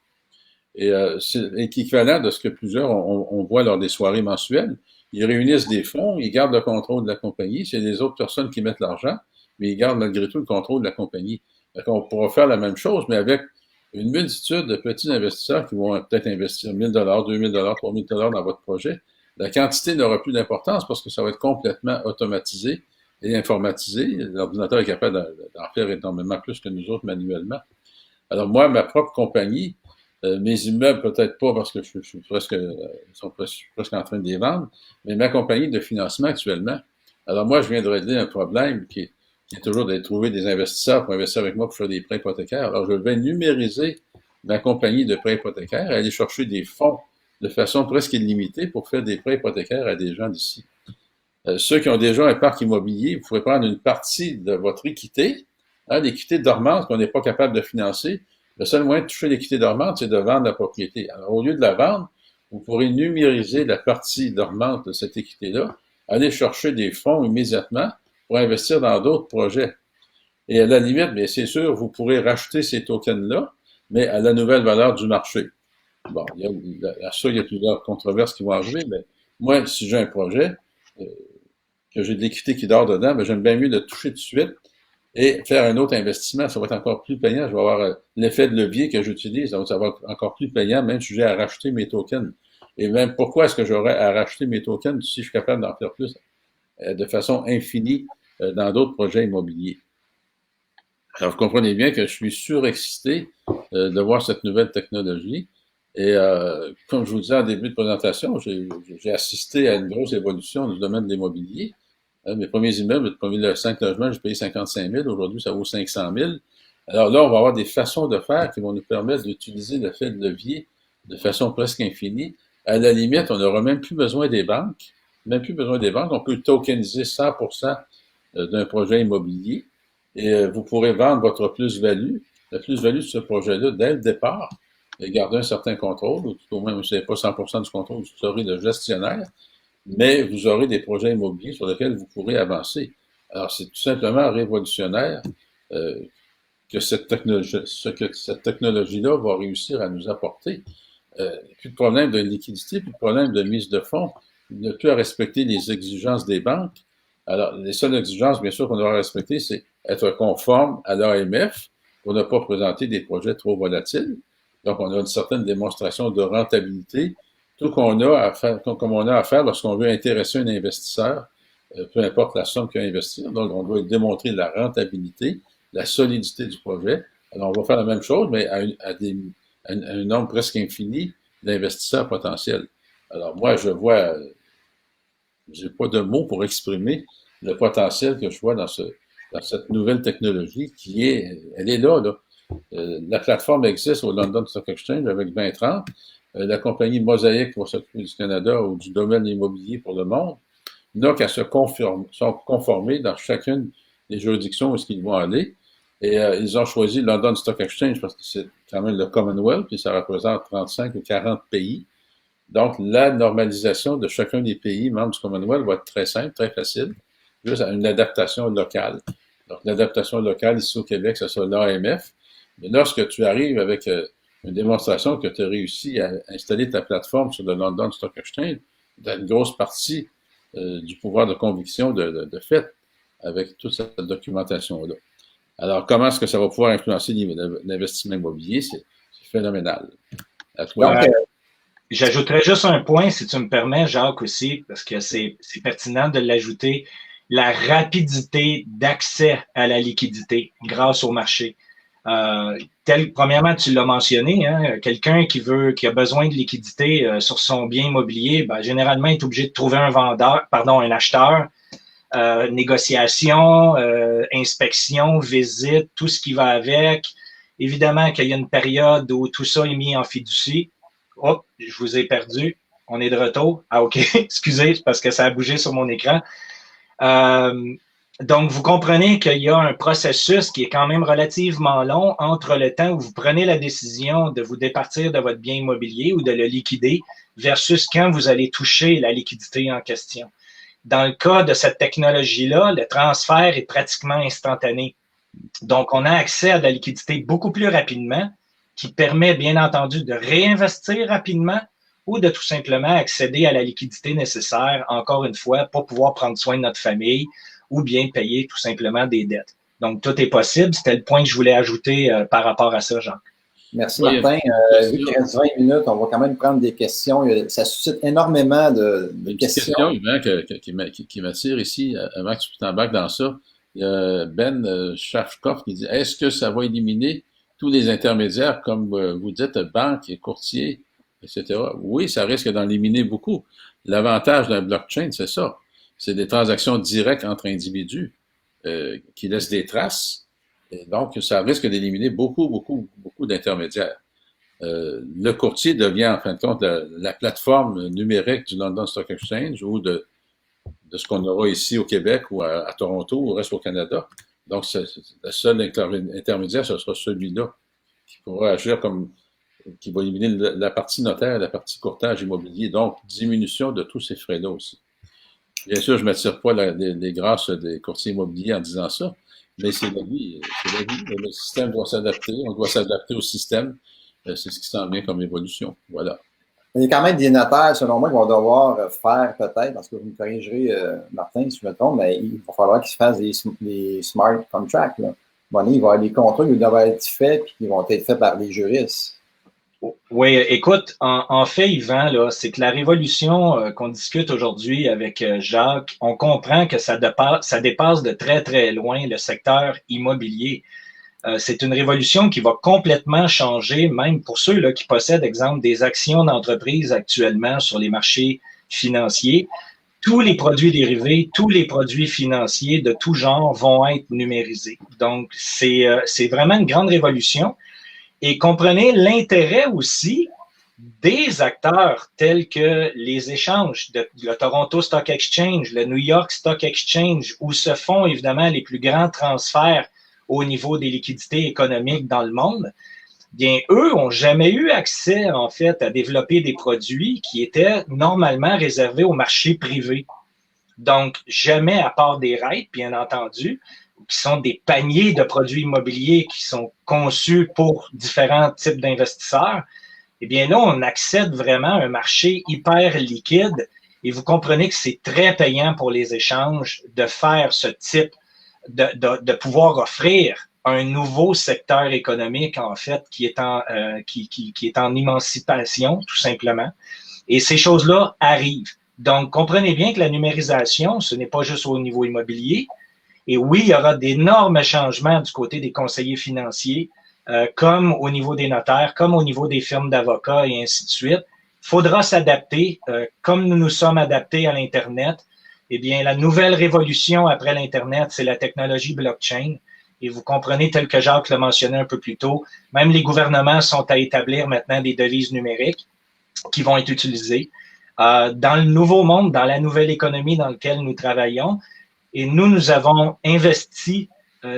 Et c'est l'équivalent de ce que plusieurs on voit lors des soirées mensuelles. Ils réunissent des fonds, ils gardent le contrôle de la compagnie. C'est les autres personnes qui mettent l'argent, mais ils gardent malgré tout le contrôle de la compagnie. Donc, on pourra faire la même chose, mais avec une multitude de petits investisseurs qui vont peut-être investir 1 000 $, 2 000 $, 3 000 $ dans votre projet. La quantité n'aura plus d'importance parce que ça va être complètement automatisé et informatisé. L'ordinateur est capable d'en faire énormément plus que nous autres manuellement. Alors moi, ma propre compagnie, mes immeubles peut-être pas parce que je suis presque en train de les vendre, mais ma compagnie de financement actuellement. Alors moi, je viens de régler un problème qui est toujours de trouver des investisseurs pour investir avec moi pour faire des prêts hypothécaires. Alors je vais numériser ma compagnie de prêts hypothécaires et aller chercher des fonds de façon presque illimitée pour faire des prêts hypothécaires à des gens d'ici. Ceux qui ont déjà un parc immobilier, vous pouvez prendre une partie de votre équité, l'équité dormante qu'on n'est pas capable de financer. Le seul moyen de toucher l'équité dormante, c'est de vendre la propriété. Alors, au lieu de la vendre, vous pourrez numériser la partie dormante de cette équité-là, aller chercher des fonds immédiatement pour investir dans d'autres projets. Et à la limite, bien, c'est sûr, vous pourrez racheter ces tokens-là, mais à la nouvelle valeur du marché. Bon, il y a plusieurs controverses qui vont arriver, mais moi, si j'ai un projet, que j'ai de l'équité qui dort dedans, mais j'aime bien mieux le toucher tout de suite et faire un autre investissement. Ça va être encore plus payant. Je vais avoir l'effet de levier que j'utilise, donc ça va être encore plus payant, même si j'ai à racheter mes tokens. Et même pourquoi est-ce que j'aurais à racheter mes tokens si je suis capable d'en faire plus de façon infinie dans d'autres projets immobiliers? Alors, vous comprenez bien que je suis surexcité de voir cette nouvelle technologie. Et comme je vous disais en début de présentation, j'ai assisté à une grosse évolution du domaine de l'immobilier. Mes premiers immeubles, le premier 5 logements, j'ai payé 55 000. Aujourd'hui, ça vaut 500 000. Alors là, on va avoir des façons de faire qui vont nous permettre d'utiliser le fait de levier de façon presque infinie. À la limite, on n'aura même plus besoin des banques. Même plus besoin des banques. On peut tokeniser 100% d'un projet immobilier et vous pourrez vendre votre plus-value, la plus-value de ce projet-là dès le départ et garder un certain contrôle, ou tout au moins, vous n'avez pas 100% du contrôle, vous aurez le gestionnaire, mais vous aurez des projets immobiliers sur lesquels vous pourrez avancer. Alors, c'est tout simplement révolutionnaire que cette technologie-là va réussir à nous apporter. Plus de problème de liquidité, plus de problème de mise de fonds, ne plus à respecter les exigences des banques. Alors, les seules exigences, bien sûr, qu'on doit respecter, c'est être conforme à l'AMF pour ne pas présenter des projets trop volatiles. Donc, on a une certaine démonstration de rentabilité, tout qu'on a à faire, comme on a à faire lorsqu'on veut intéresser un investisseur, peu importe la somme qu'il va investir. Donc, on doit démontrer la rentabilité, la solidité du projet. Alors, on va faire la même chose, mais à un nombre presque infini d'investisseurs potentiels. Alors, moi, j'ai pas de mots pour exprimer le potentiel que je vois dans cette nouvelle technologie elle est là. La plateforme existe au London Stock Exchange avec 2030. La compagnie Mosaic pour s'occuper du Canada ou du domaine immobilier pour le monde n'a qu'à se conformer dans chacune des juridictions où est-ce qu'ils vont aller. Et ils ont choisi London Stock Exchange parce que c'est quand même le Commonwealth, puis ça représente 35 ou 40 pays. Donc, la normalisation de chacun des pays membres du Commonwealth va être très simple, très facile, juste à une adaptation locale. Donc, l'adaptation locale ici au Québec, ce sera l'AMF. Mais lorsque tu arrives avec une démonstration que tu as réussi à installer ta plateforme sur le London Stock Exchange, tu as une grosse partie du pouvoir de conviction de fait avec toute cette documentation-là. Alors, comment est-ce que ça va pouvoir influencer l'investissement immobilier? C'est phénoménal. À toi. Donc, j'ajouterais juste un point, si tu me permets, Jacques, aussi, parce que c'est pertinent de l'ajouter, la rapidité d'accès à la liquidité grâce au marché. Premièrement, tu l'as mentionné, hein, quelqu'un qui a besoin de liquidité sur son bien immobilier, ben, généralement, il est obligé de trouver un acheteur, négociation, inspection, visite, tout ce qui va avec. Évidemment qu'il y a une période où tout ça est mis en fiducie. Hop, je vous ai perdu. On est de retour. Ah, OK. Excusez, parce que ça a bougé sur mon écran. Donc, vous comprenez qu'il y a un processus qui est quand même relativement long entre le temps où vous prenez la décision de vous départir de votre bien immobilier ou de le liquider versus quand vous allez toucher la liquidité en question. Dans le cas de cette technologie-là, le transfert est pratiquement instantané. Donc, on a accès à de la liquidité beaucoup plus rapidement, qui permet bien entendu de réinvestir rapidement ou de tout simplement accéder à la liquidité nécessaire, encore une fois, pour pouvoir prendre soin de notre famille ou bien payer tout simplement des dettes. Donc, tout est possible. C'était le point que je voulais ajouter par rapport à ça, Jean. Merci, Martin. Vu qu'il reste 20 minutes, on va quand même prendre des questions. Ça suscite énormément de questions. Une question qui m'attire ici, avant que tu t'embarques dans ça. Il y a Ben Shafkov qui dit « Est-ce que ça va éliminer tous les intermédiaires, comme vous dites, banques et courtiers, etc. » Oui, ça risque d'en éliminer beaucoup. L'avantage d'un blockchain, c'est ça. C'est des transactions directes entre individus qui laissent des traces. Et donc, ça risque d'éliminer beaucoup d'intermédiaires. Le courtier devient, en fin de compte, la plateforme numérique du London Stock Exchange ou de ce qu'on aura ici au Québec ou à Toronto ou au reste au Canada. Donc, le seul intermédiaire, ce sera celui-là qui pourra agir qui va éliminer la partie notaire, la partie courtage immobilier. Donc, diminution de tous ces frais-là aussi. Bien sûr, je ne m'attire pas les grâces des courtiers immobiliers en disant ça, mais c'est la vie. Le système doit s'adapter. On doit s'adapter au système. C'est ce qui s'en vient comme évolution. Voilà. Il y a quand même des notaires, selon moi, qui vont devoir faire peut-être, parce que vous me corrigerez, Martin, si je me trompe, mais il va falloir qu'ils se fassent des smart contracts. Là. Bon, il va y avoir des contrats qui doivent être faits puis qui vont être faits par les juristes. Oui, écoute, en fait, Yvan, là, c'est que la révolution qu'on discute aujourd'hui avec Jacques, on comprend que ça dépasse de très, très loin le secteur immobilier. C'est une révolution qui va complètement changer, même pour ceux là, qui possèdent, exemple, des actions d'entreprise actuellement sur les marchés financiers. Tous les produits dérivés, tous les produits financiers de tout genre vont être numérisés. Donc, c'est vraiment une grande révolution. Et comprenez l'intérêt aussi des acteurs tels que les échanges, le Toronto Stock Exchange, le New York Stock Exchange, où se font évidemment les plus grands transferts au niveau des liquidités économiques dans le monde. Bien, eux n'ont jamais eu accès, en fait, à développer des produits qui étaient normalement réservés au marché privé. Donc, jamais à part des REIT, bien entendu, qui sont des paniers de produits immobiliers qui sont conçus pour différents types d'investisseurs, eh bien là, on accède vraiment à un marché hyper liquide et vous comprenez que c'est très payant pour les échanges de faire ce type, de pouvoir offrir un nouveau secteur économique, en fait, qui est en émancipation, tout simplement. Et ces choses-là arrivent. Donc, comprenez bien que la numérisation, ce n'est pas juste au niveau immobilier. Et oui, il y aura d'énormes changements du côté des conseillers financiers, comme au niveau des notaires, comme au niveau des firmes d'avocats et ainsi de suite. Il faudra s'adapter, comme nous nous sommes adaptés à l'Internet. Eh bien, la nouvelle révolution après l'Internet, c'est la technologie blockchain. Et vous comprenez, tel que Jacques l'a mentionné un peu plus tôt, même les gouvernements sont à établir maintenant des devises numériques qui vont être utilisées. Dans le nouveau monde, dans la nouvelle économie dans laquelle nous travaillons, et nous avons investi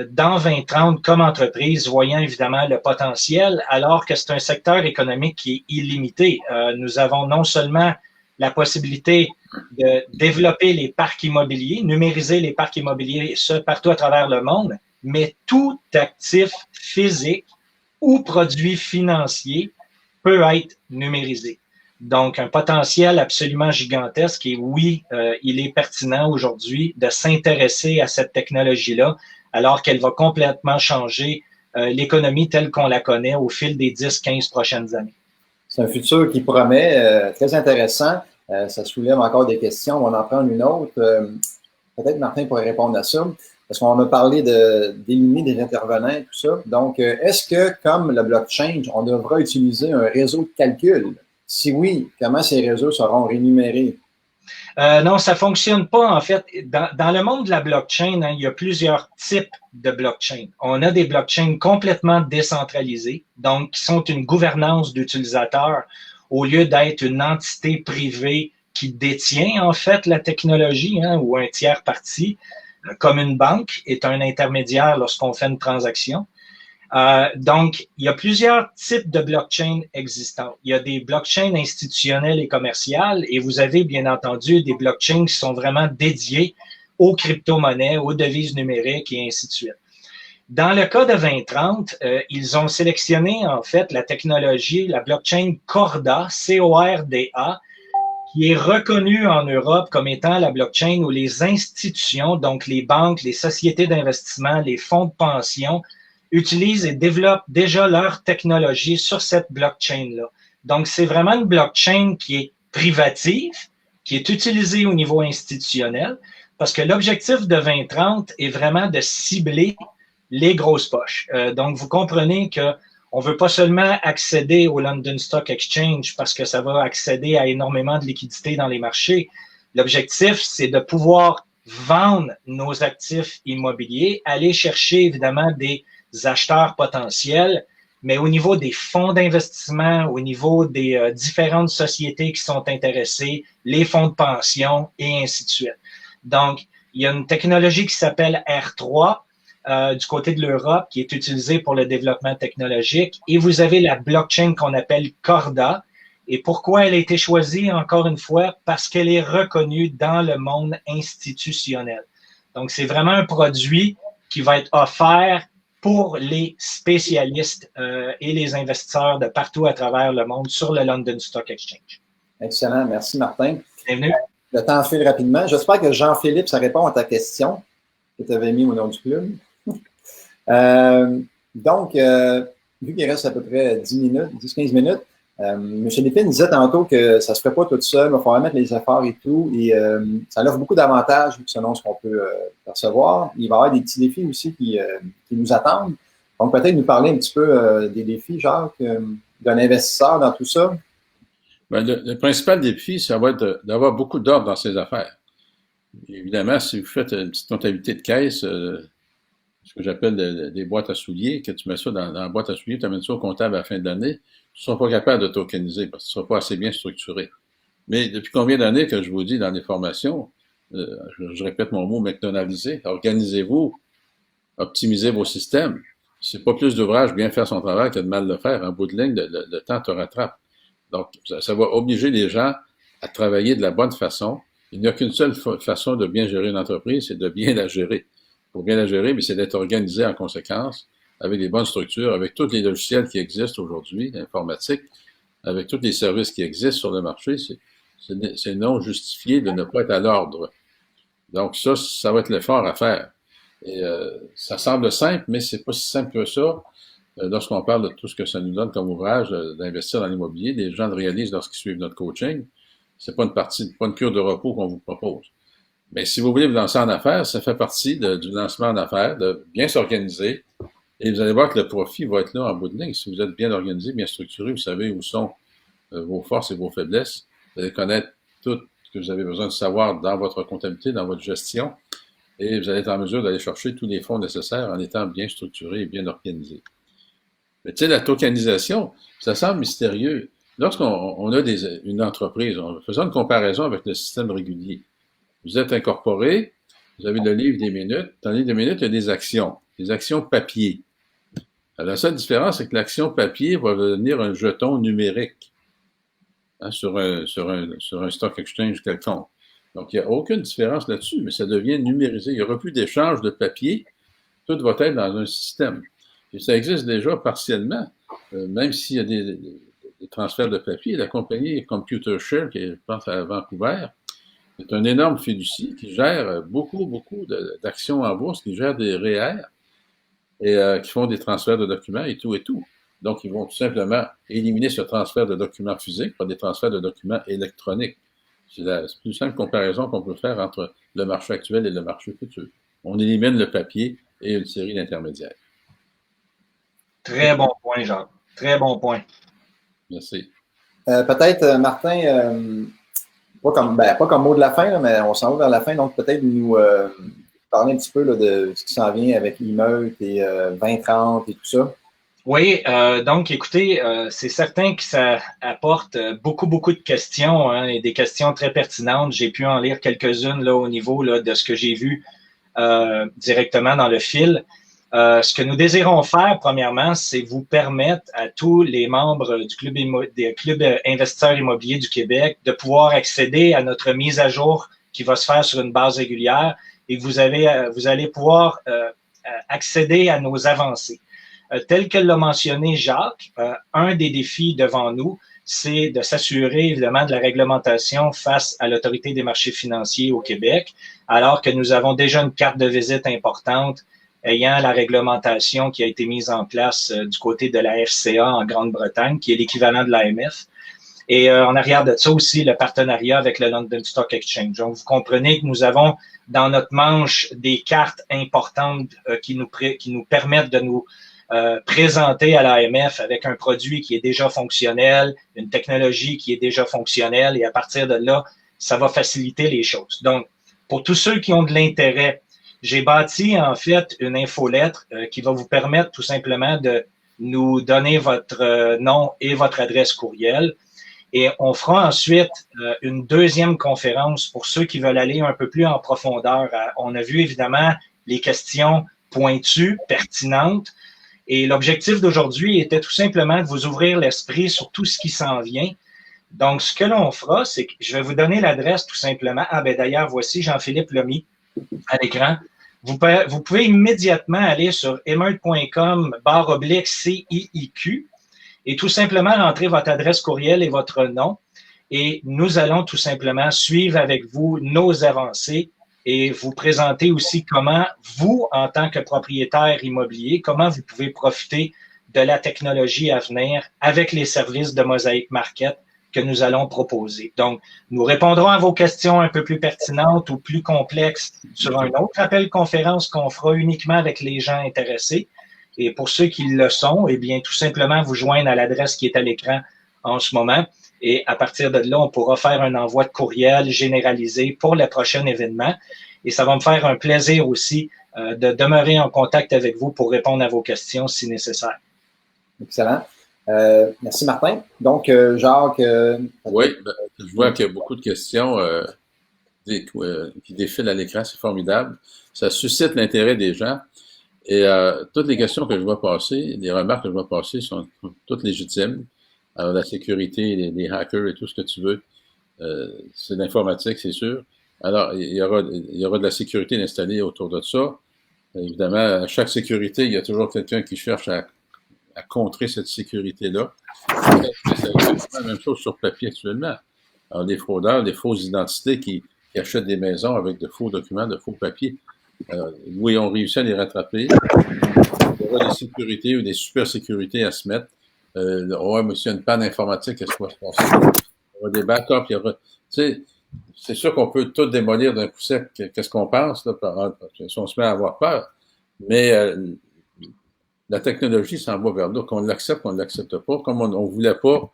dans 2030 comme entreprise, voyant évidemment le potentiel, alors que c'est un secteur économique qui est illimité. Nous avons non seulement la possibilité de développer les parcs immobiliers, numériser les parcs immobiliers, ce partout à travers le monde, mais tout actif physique ou produit financier peut être numérisé. Donc, un potentiel absolument gigantesque et oui, il est pertinent aujourd'hui de s'intéresser à cette technologie-là alors qu'elle va complètement changer l'économie telle qu'on la connaît au fil des 10-15 prochaines années. C'est un futur qui promet, très intéressant. Ça soulève encore des questions. On va en prendre une autre. Peut-être Martin pourrait répondre à ça, parce qu'on a parlé d'éliminer des intervenants et tout ça. Donc, est-ce que, comme le blockchain, on devra utiliser un réseau de calcul? Si oui, comment ces réseaux seront rémunérés? Non, ça fonctionne pas, en fait. Dans le monde de la blockchain, il y a plusieurs types de blockchain. On a des blockchains complètement décentralisées, donc qui sont une gouvernance d'utilisateurs au lieu d'être une entité privée qui détient, en fait, la technologie ou un tiers parti, comme une banque est un intermédiaire lorsqu'on fait une transaction. Donc, il y a plusieurs types de blockchain existants. Il y a des blockchains institutionnelles et commerciales et vous avez bien entendu des blockchains qui sont vraiment dédiés aux crypto-monnaies, aux devises numériques et ainsi de suite. Dans le cas de 2030, ils ont sélectionné en fait la technologie, la blockchain Corda, C-O-R-D-A, qui est reconnue en Europe comme étant la blockchain où les institutions, donc les banques, les sociétés d'investissement, les fonds de pension, utilisent et développent déjà leur technologie sur cette blockchain-là. Donc, c'est vraiment une blockchain qui est privative, qui est utilisée au niveau institutionnel, parce que l'objectif de 2030 est vraiment de cibler les grosses poches. Donc, vous comprenez que on veut pas seulement accéder au London Stock Exchange parce que ça va accéder à énormément de liquidités dans les marchés. L'objectif, c'est de pouvoir vendre nos actifs immobiliers, aller chercher évidemment des acheteurs potentiels, mais au niveau des fonds d'investissement, au niveau des différentes sociétés qui sont intéressées, les fonds de pension et ainsi de suite. Donc, il y a une technologie qui s'appelle R3 du côté de l'Europe qui est utilisée pour le développement technologique et vous avez la blockchain qu'on appelle Corda. Et pourquoi elle a été choisie, encore une fois? Parce qu'elle est reconnue dans le monde institutionnel. Donc, c'est vraiment un produit qui va être offert pour les spécialistes et les investisseurs de partout à travers le monde sur le London Stock Exchange. Excellent. Merci, Martin. Bienvenue. Le temps file rapidement. J'espère que Jean-Philippe, ça répond à ta question que tu avais mis au nom du club. Donc, vu qu'il reste à peu près 10-15 minutes, M. Lépine disait tantôt que ça ne se fait pas tout seul, il va falloir mettre les efforts et tout, et ça offre beaucoup d'avantages selon ce qu'on peut percevoir. Il va y avoir des petits défis aussi qui nous attendent. Donc, peut-être nous parler un petit peu des défis, Jacques, d'un investisseur dans tout ça. Ben, le principal défi, ça va être d'avoir beaucoup d'ordre dans ses affaires. Évidemment, si vous faites une petite comptabilité de caisse, ce que j'appelle des boîtes à souliers, que tu mets ça dans la boîte à souliers, tu amènes ça au comptable à la fin de l'année, tu ne seras pas capable de tokeniser parce que tu ne seras pas assez bien structuré. Mais depuis combien d'années que je vous dis dans les formations, je répète mon mot, McDonaldiser, organisez-vous, optimisez vos systèmes. C'est pas plus d'ouvrage bien faire son travail que de mal le faire. En bout de ligne, le temps te rattrape. Donc, ça va obliger les gens à travailler de la bonne façon. Il n'y a qu'une seule façon de bien gérer une entreprise, c'est de bien la gérer. Pour bien la gérer, mais c'est d'être organisé en conséquence, avec les bonnes structures, avec tous les logiciels qui existent aujourd'hui, informatiques, avec tous les services qui existent sur le marché. C'est non justifié de ne pas être à l'ordre. Donc ça va être l'effort à faire. Et ça semble simple, mais c'est pas si simple que ça. Lorsqu'on parle de tout ce que ça nous donne comme ouvrage d'investir dans l'immobilier, les gens le réalisent lorsqu'ils suivent notre coaching. C'est pas une cure de repos qu'on vous propose. Mais si vous voulez vous lancer en affaires, ça fait partie du lancement en affaires, de bien s'organiser. Et vous allez voir que le profit va être là en bout de ligne. Si vous êtes bien organisé, bien structuré, vous savez où sont vos forces et vos faiblesses. Vous allez connaître tout ce que vous avez besoin de savoir dans votre comptabilité, dans votre gestion. Et vous allez être en mesure d'aller chercher tous les fonds nécessaires en étant bien structuré et bien organisé. Mais tu sais, la tokenisation, ça semble mystérieux. Lorsqu'on a une entreprise, faisons une comparaison avec le système régulier. Vous êtes incorporé, vous avez le livre des minutes. Dans le livre des minutes, il y a des actions papier. Alors, la seule différence, c'est que l'action papier va devenir un jeton numérique sur un stock exchange quelconque. Donc, il n'y a aucune différence là-dessus, mais ça devient numérisé. Il n'y aura plus d'échange de papier. Tout va être dans un système. Et ça existe déjà partiellement, même s'il y a des transferts de papier. La compagnie Computershare, qui est, je pense, à Vancouver, c'est un énorme fiducie qui gère beaucoup d'actions en bourse, qui gère des REER et qui font des transferts de documents et tout. Donc, ils vont tout simplement éliminer ce transfert de documents physiques par des transferts de documents électroniques. C'est la plus simple comparaison qu'on peut faire entre le marché actuel et le marché futur. On élimine le papier et une série d'intermédiaires. Très bon point, Jean. Très bon point. Merci. Peut-être, Martin, pas comme mot de la fin, là, mais on s'en va vers la fin, donc peut-être nous parler un petit peu là, de ce qui s'en vient avec Imeut et 2030 et tout ça. Oui, donc écoutez, c'est certain que ça apporte beaucoup de questions et des questions très pertinentes. J'ai pu en lire quelques-unes là au niveau là, de ce que j'ai vu directement dans le fil. Ce que nous désirons faire, premièrement, c'est vous permettre à tous les membres des clubs investisseurs immobiliers du Québec de pouvoir accéder à notre mise à jour qui va se faire sur une base régulière et vous allez pouvoir accéder à nos avancées. Tel que l'a mentionné Jacques, un des défis devant nous, c'est de s'assurer évidemment de la réglementation face à l'Autorité des marchés financiers au Québec, alors que nous avons déjà une carte de visite importante ayant la réglementation qui a été mise en place du côté de la FCA en Grande-Bretagne, qui est l'équivalent de l'AMF. Et en arrière de ça aussi, le partenariat avec le London Stock Exchange. Donc, vous comprenez que nous avons dans notre manche des cartes importantes qui nous permettent de nous présenter à l'AMF avec un produit qui est déjà fonctionnel, une technologie qui est déjà fonctionnelle, et à partir de là, ça va faciliter les choses. Donc, pour tous ceux qui ont de l'intérêt, j'ai bâti en fait une infolettre qui va vous permettre tout simplement de nous donner votre nom et votre adresse courriel. Et on fera ensuite une deuxième conférence pour ceux qui veulent aller un peu plus en profondeur. On a vu évidemment les questions pointues, pertinentes. Et l'objectif d'aujourd'hui était tout simplement de vous ouvrir l'esprit sur tout ce qui s'en vient. Donc, ce que l'on fera, c'est que je vais vous donner l'adresse tout simplement. D'ailleurs, voici Jean-Philippe Lamy à l'écran. Vous pouvez immédiatement aller sur emeute.com/CIIQ et tout simplement rentrer votre adresse courriel et votre nom. Et nous allons tout simplement suivre avec vous nos avancées et vous présenter aussi comment vous, en tant que propriétaire immobilier, comment vous pouvez profiter de la technologie à venir avec les services de Mosaic Market que nous allons proposer. Donc, nous répondrons à vos questions un peu plus pertinentes ou plus complexes sur un autre appel conférence qu'on fera uniquement avec les gens intéressés. Et pour ceux qui le sont, eh bien, tout simplement vous joindre à l'adresse qui est à l'écran en ce moment. Et à partir de là, on pourra faire un envoi de courriel généralisé pour le prochain événement. Et ça va me faire un plaisir aussi de demeurer en contact avec vous pour répondre à vos questions si nécessaire. Excellent. Merci, Martin. Donc, Jacques. Oui, je vois qu'il y a beaucoup de questions qui défilent à l'écran. C'est formidable. Ça suscite l'intérêt des gens. Et toutes les questions que je vois passer, les remarques que je vois passer sont toutes légitimes. Alors, la sécurité, les hackers et tout ce que tu veux, c'est l'informatique, c'est sûr. Alors, il y aura de la sécurité installée autour de ça. Évidemment, à chaque sécurité, il y a toujours quelqu'un qui cherche à contrer cette sécurité-là. C'est exactement la même chose sur papier actuellement. Alors, des fraudeurs, des fausses identités qui achètent des maisons avec de faux documents, de faux papiers. Oui, on réussit à les rattraper. Il y aura des sécurités ou des super sécurités à se mettre. Ouais, monsieur, une panne informatique, qu'est-ce qui va se passer? Il y aura des backups, il y aura. Tu sais, c'est sûr qu'on peut tout démolir d'un coup sec. Qu'est-ce qu'on pense, là, si on se met à avoir peur. Mais la technologie s'en va vers là, qu'on l'accepte, qu'on ne l'accepte pas. Comme on voulait pas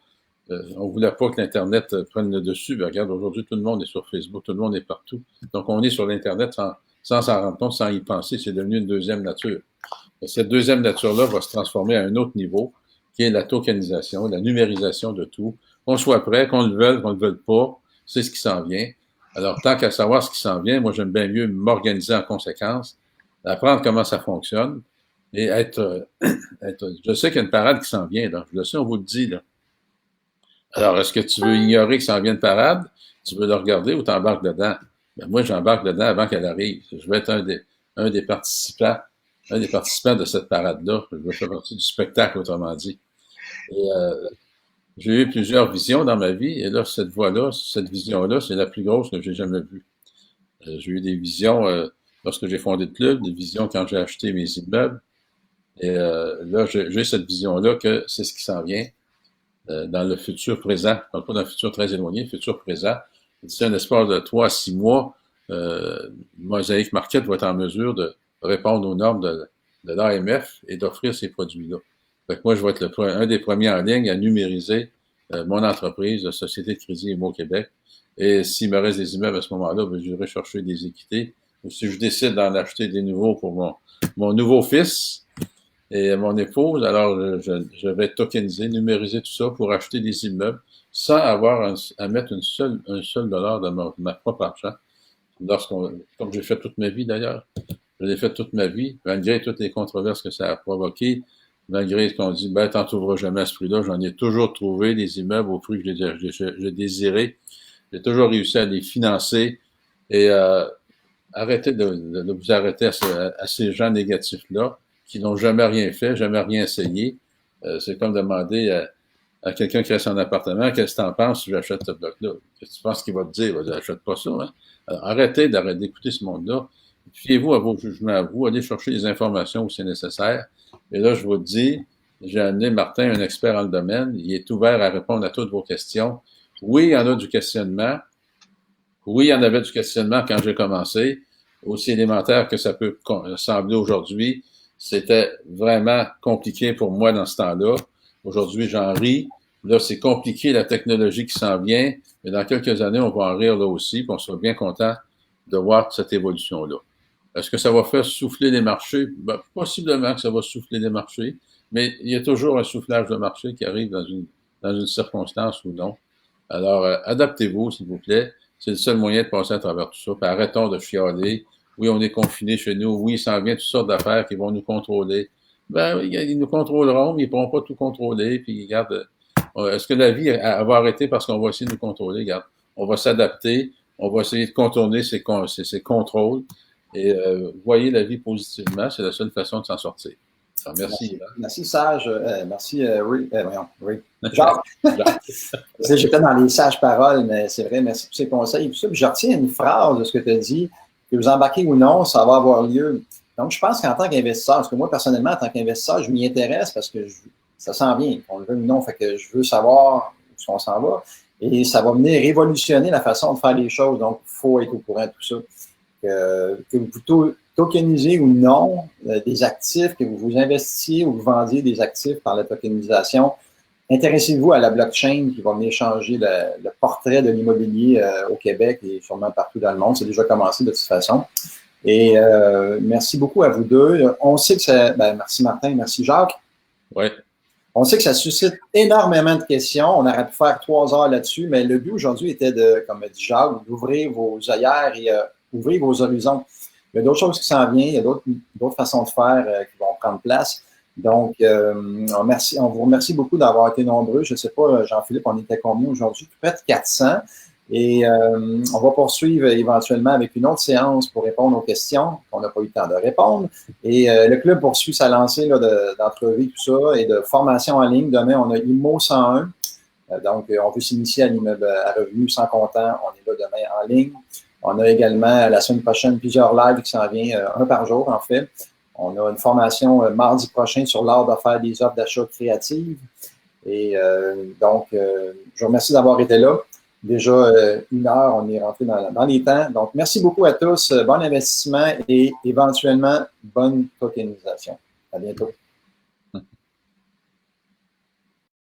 que l'Internet prenne le dessus. Ben, regarde, aujourd'hui, tout le monde est sur Facebook, tout le monde est partout. Donc, on est sur l'Internet sans s'en rendre compte, sans y penser. C'est devenu une deuxième nature. Et cette deuxième nature-là va se transformer à un autre niveau, qui est la tokenisation, la numérisation de tout. Qu'on soit prêt, qu'on le veuille, qu'on ne le veuille pas, c'est ce qui s'en vient. Alors, tant qu'à savoir ce qui s'en vient, moi, j'aime bien mieux m'organiser en conséquence, apprendre comment ça fonctionne et être je sais qu'il y a une parade qui s'en vient, là. Je le sais, on vous le dit, là. Alors, est-ce que tu veux ignorer que ça en vient de parade? Tu veux le regarder ou t'embarques dedans? Ben, moi, j'embarque dedans avant qu'elle arrive. Je vais être un des participants de cette parade-là. Je vais faire partie du spectacle, autrement dit. Et, j'ai eu plusieurs visions dans ma vie, et là, cette vision-là, c'est la plus grosse que j'ai jamais vue. J'ai eu des visions lorsque j'ai fondé le club, des visions quand j'ai acheté mes immeubles. Et là, j'ai cette vision-là que c'est ce qui s'en vient dans le futur présent. Je parle pas d'un futur très éloigné, le futur présent. D'ici un espoir de 3 à 6 mois, Mosaic Market va être en mesure de répondre aux normes de l'AMF et d'offrir ces produits-là. Fait que moi, je vais être un des premiers en ligne à numériser mon entreprise de Société de crédit Immo Québec. Et s'il me reste des immeubles à ce moment-là, ben, j'irai chercher des équités. Ou si je décide d'en acheter des nouveaux pour mon nouveau fils et mon épouse, alors je vais tokeniser, numériser tout ça pour acheter des immeubles sans avoir à mettre un seul dollar de ma propre argent. Comme j'ai fait toute ma vie d'ailleurs. Je l'ai fait toute ma vie, malgré toutes les controverses que ça a provoquées. Malgré ce qu'on dit, ben, t'en trouveras jamais à ce prix-là. J'en ai toujours trouvé des immeubles au prix que je désirais. J'ai toujours réussi à les financer. Et arrêtez de vous arrêter à ces gens négatifs-là qui n'ont jamais rien fait, jamais rien essayé. C'est comme demander à quelqu'un qui reste en appartement, qu'est-ce que tu en penses si j'achète ce bloc-là? Qu'est-ce que tu penses qu'il va te dire? Il va dire, j'achète pas ça. Hein? Alors, arrêtez d'écouter ce monde-là. Fiez-vous à vos jugements à vous. Allez chercher les informations où c'est nécessaire. Et là, je vous dis, j'ai amené Martin, un expert dans le domaine. Il est ouvert à répondre à toutes vos questions. Oui, il y en a du questionnement. Oui, il y en avait du questionnement quand j'ai commencé. Aussi élémentaire que ça peut sembler aujourd'hui, c'était vraiment compliqué pour moi dans ce temps-là. Aujourd'hui, j'en ris. Là, c'est compliqué, la technologie qui s'en vient. Mais dans quelques années, on va en rire là aussi. Puis on sera bien content de voir cette évolution-là. Est-ce que ça va faire souffler les marchés? Ben, possiblement que ça va souffler les marchés, mais il y a toujours un soufflage de marché qui arrive dans une circonstance ou non. Alors, adaptez-vous, s'il vous plaît. C'est le seul moyen de passer à travers tout ça. Puis arrêtons de chialer. Oui, on est confinés chez nous. Oui, il s'en vient toutes sortes d'affaires qui vont nous contrôler. Ben, ils nous contrôleront, mais ils ne pourront pas tout contrôler. Puis, regarde, est-ce que la vie va arrêter parce qu'on va essayer de nous contrôler? Regarde, on va s'adapter. On va essayer de contourner ces contrôles. Et voyez la vie positivement, c'est la seule façon de s'en sortir. Alors, merci. Merci, Sage. Merci, oui. Jacques. J'étais dans les sages paroles, mais c'est vrai, merci pour ces conseils. Puis je retiens une phrase de ce que tu as dit, que vous embarquez ou non, ça va avoir lieu. Donc, je pense qu'en tant qu'investisseur, parce que moi, personnellement, en tant qu'investisseur, je m'y intéresse parce que ça s'en vient, qu'on le veut ou non, fait que je veux savoir où on s'en va. Et ça va venir révolutionner la façon de faire les choses. Donc, il faut être au courant de tout ça. Que vous tokenisez ou non des actifs, que vous investissiez ou vous vendiez des actifs par la tokenisation, intéressez-vous à la blockchain qui va venir changer le portrait de l'immobilier au Québec et sûrement partout dans le monde. C'est déjà commencé de toute façon. Et merci beaucoup à vous deux. On sait que ça... merci Martin, merci Jacques. Oui. On sait que ça suscite énormément de questions. On aurait pu faire 3 heures là-dessus, mais le but aujourd'hui était de, comme a dit Jacques, d'ouvrir vos œillères et ouvrir vos horizons. Il y a d'autres choses qui s'en viennent, il y a d'autres façons de faire qui vont prendre place. Donc, on vous remercie beaucoup d'avoir été nombreux. Je ne sais pas, Jean-Philippe, on était combien aujourd'hui? Près de 400. Et on va poursuivre éventuellement avec une autre séance pour répondre aux questions qu'on n'a pas eu le temps de répondre. Et le club poursuit sa lancée d'entrevues, tout ça, et de formation en ligne. Demain, on a IMO 101. Donc, on veut s'initier à l'immeuble à revenus sans comptant. On est là demain en ligne. On a également, la semaine prochaine, plusieurs lives qui s'en viennent, un par jour, en fait. On a une formation mardi prochain sur l'art de faire des offres d'achat créatives. Et donc, je vous remercie d'avoir été là. Déjà 1 heure, on est rentré dans les temps. Donc, merci beaucoup à tous. Bon investissement et éventuellement, bonne tokenisation. À bientôt.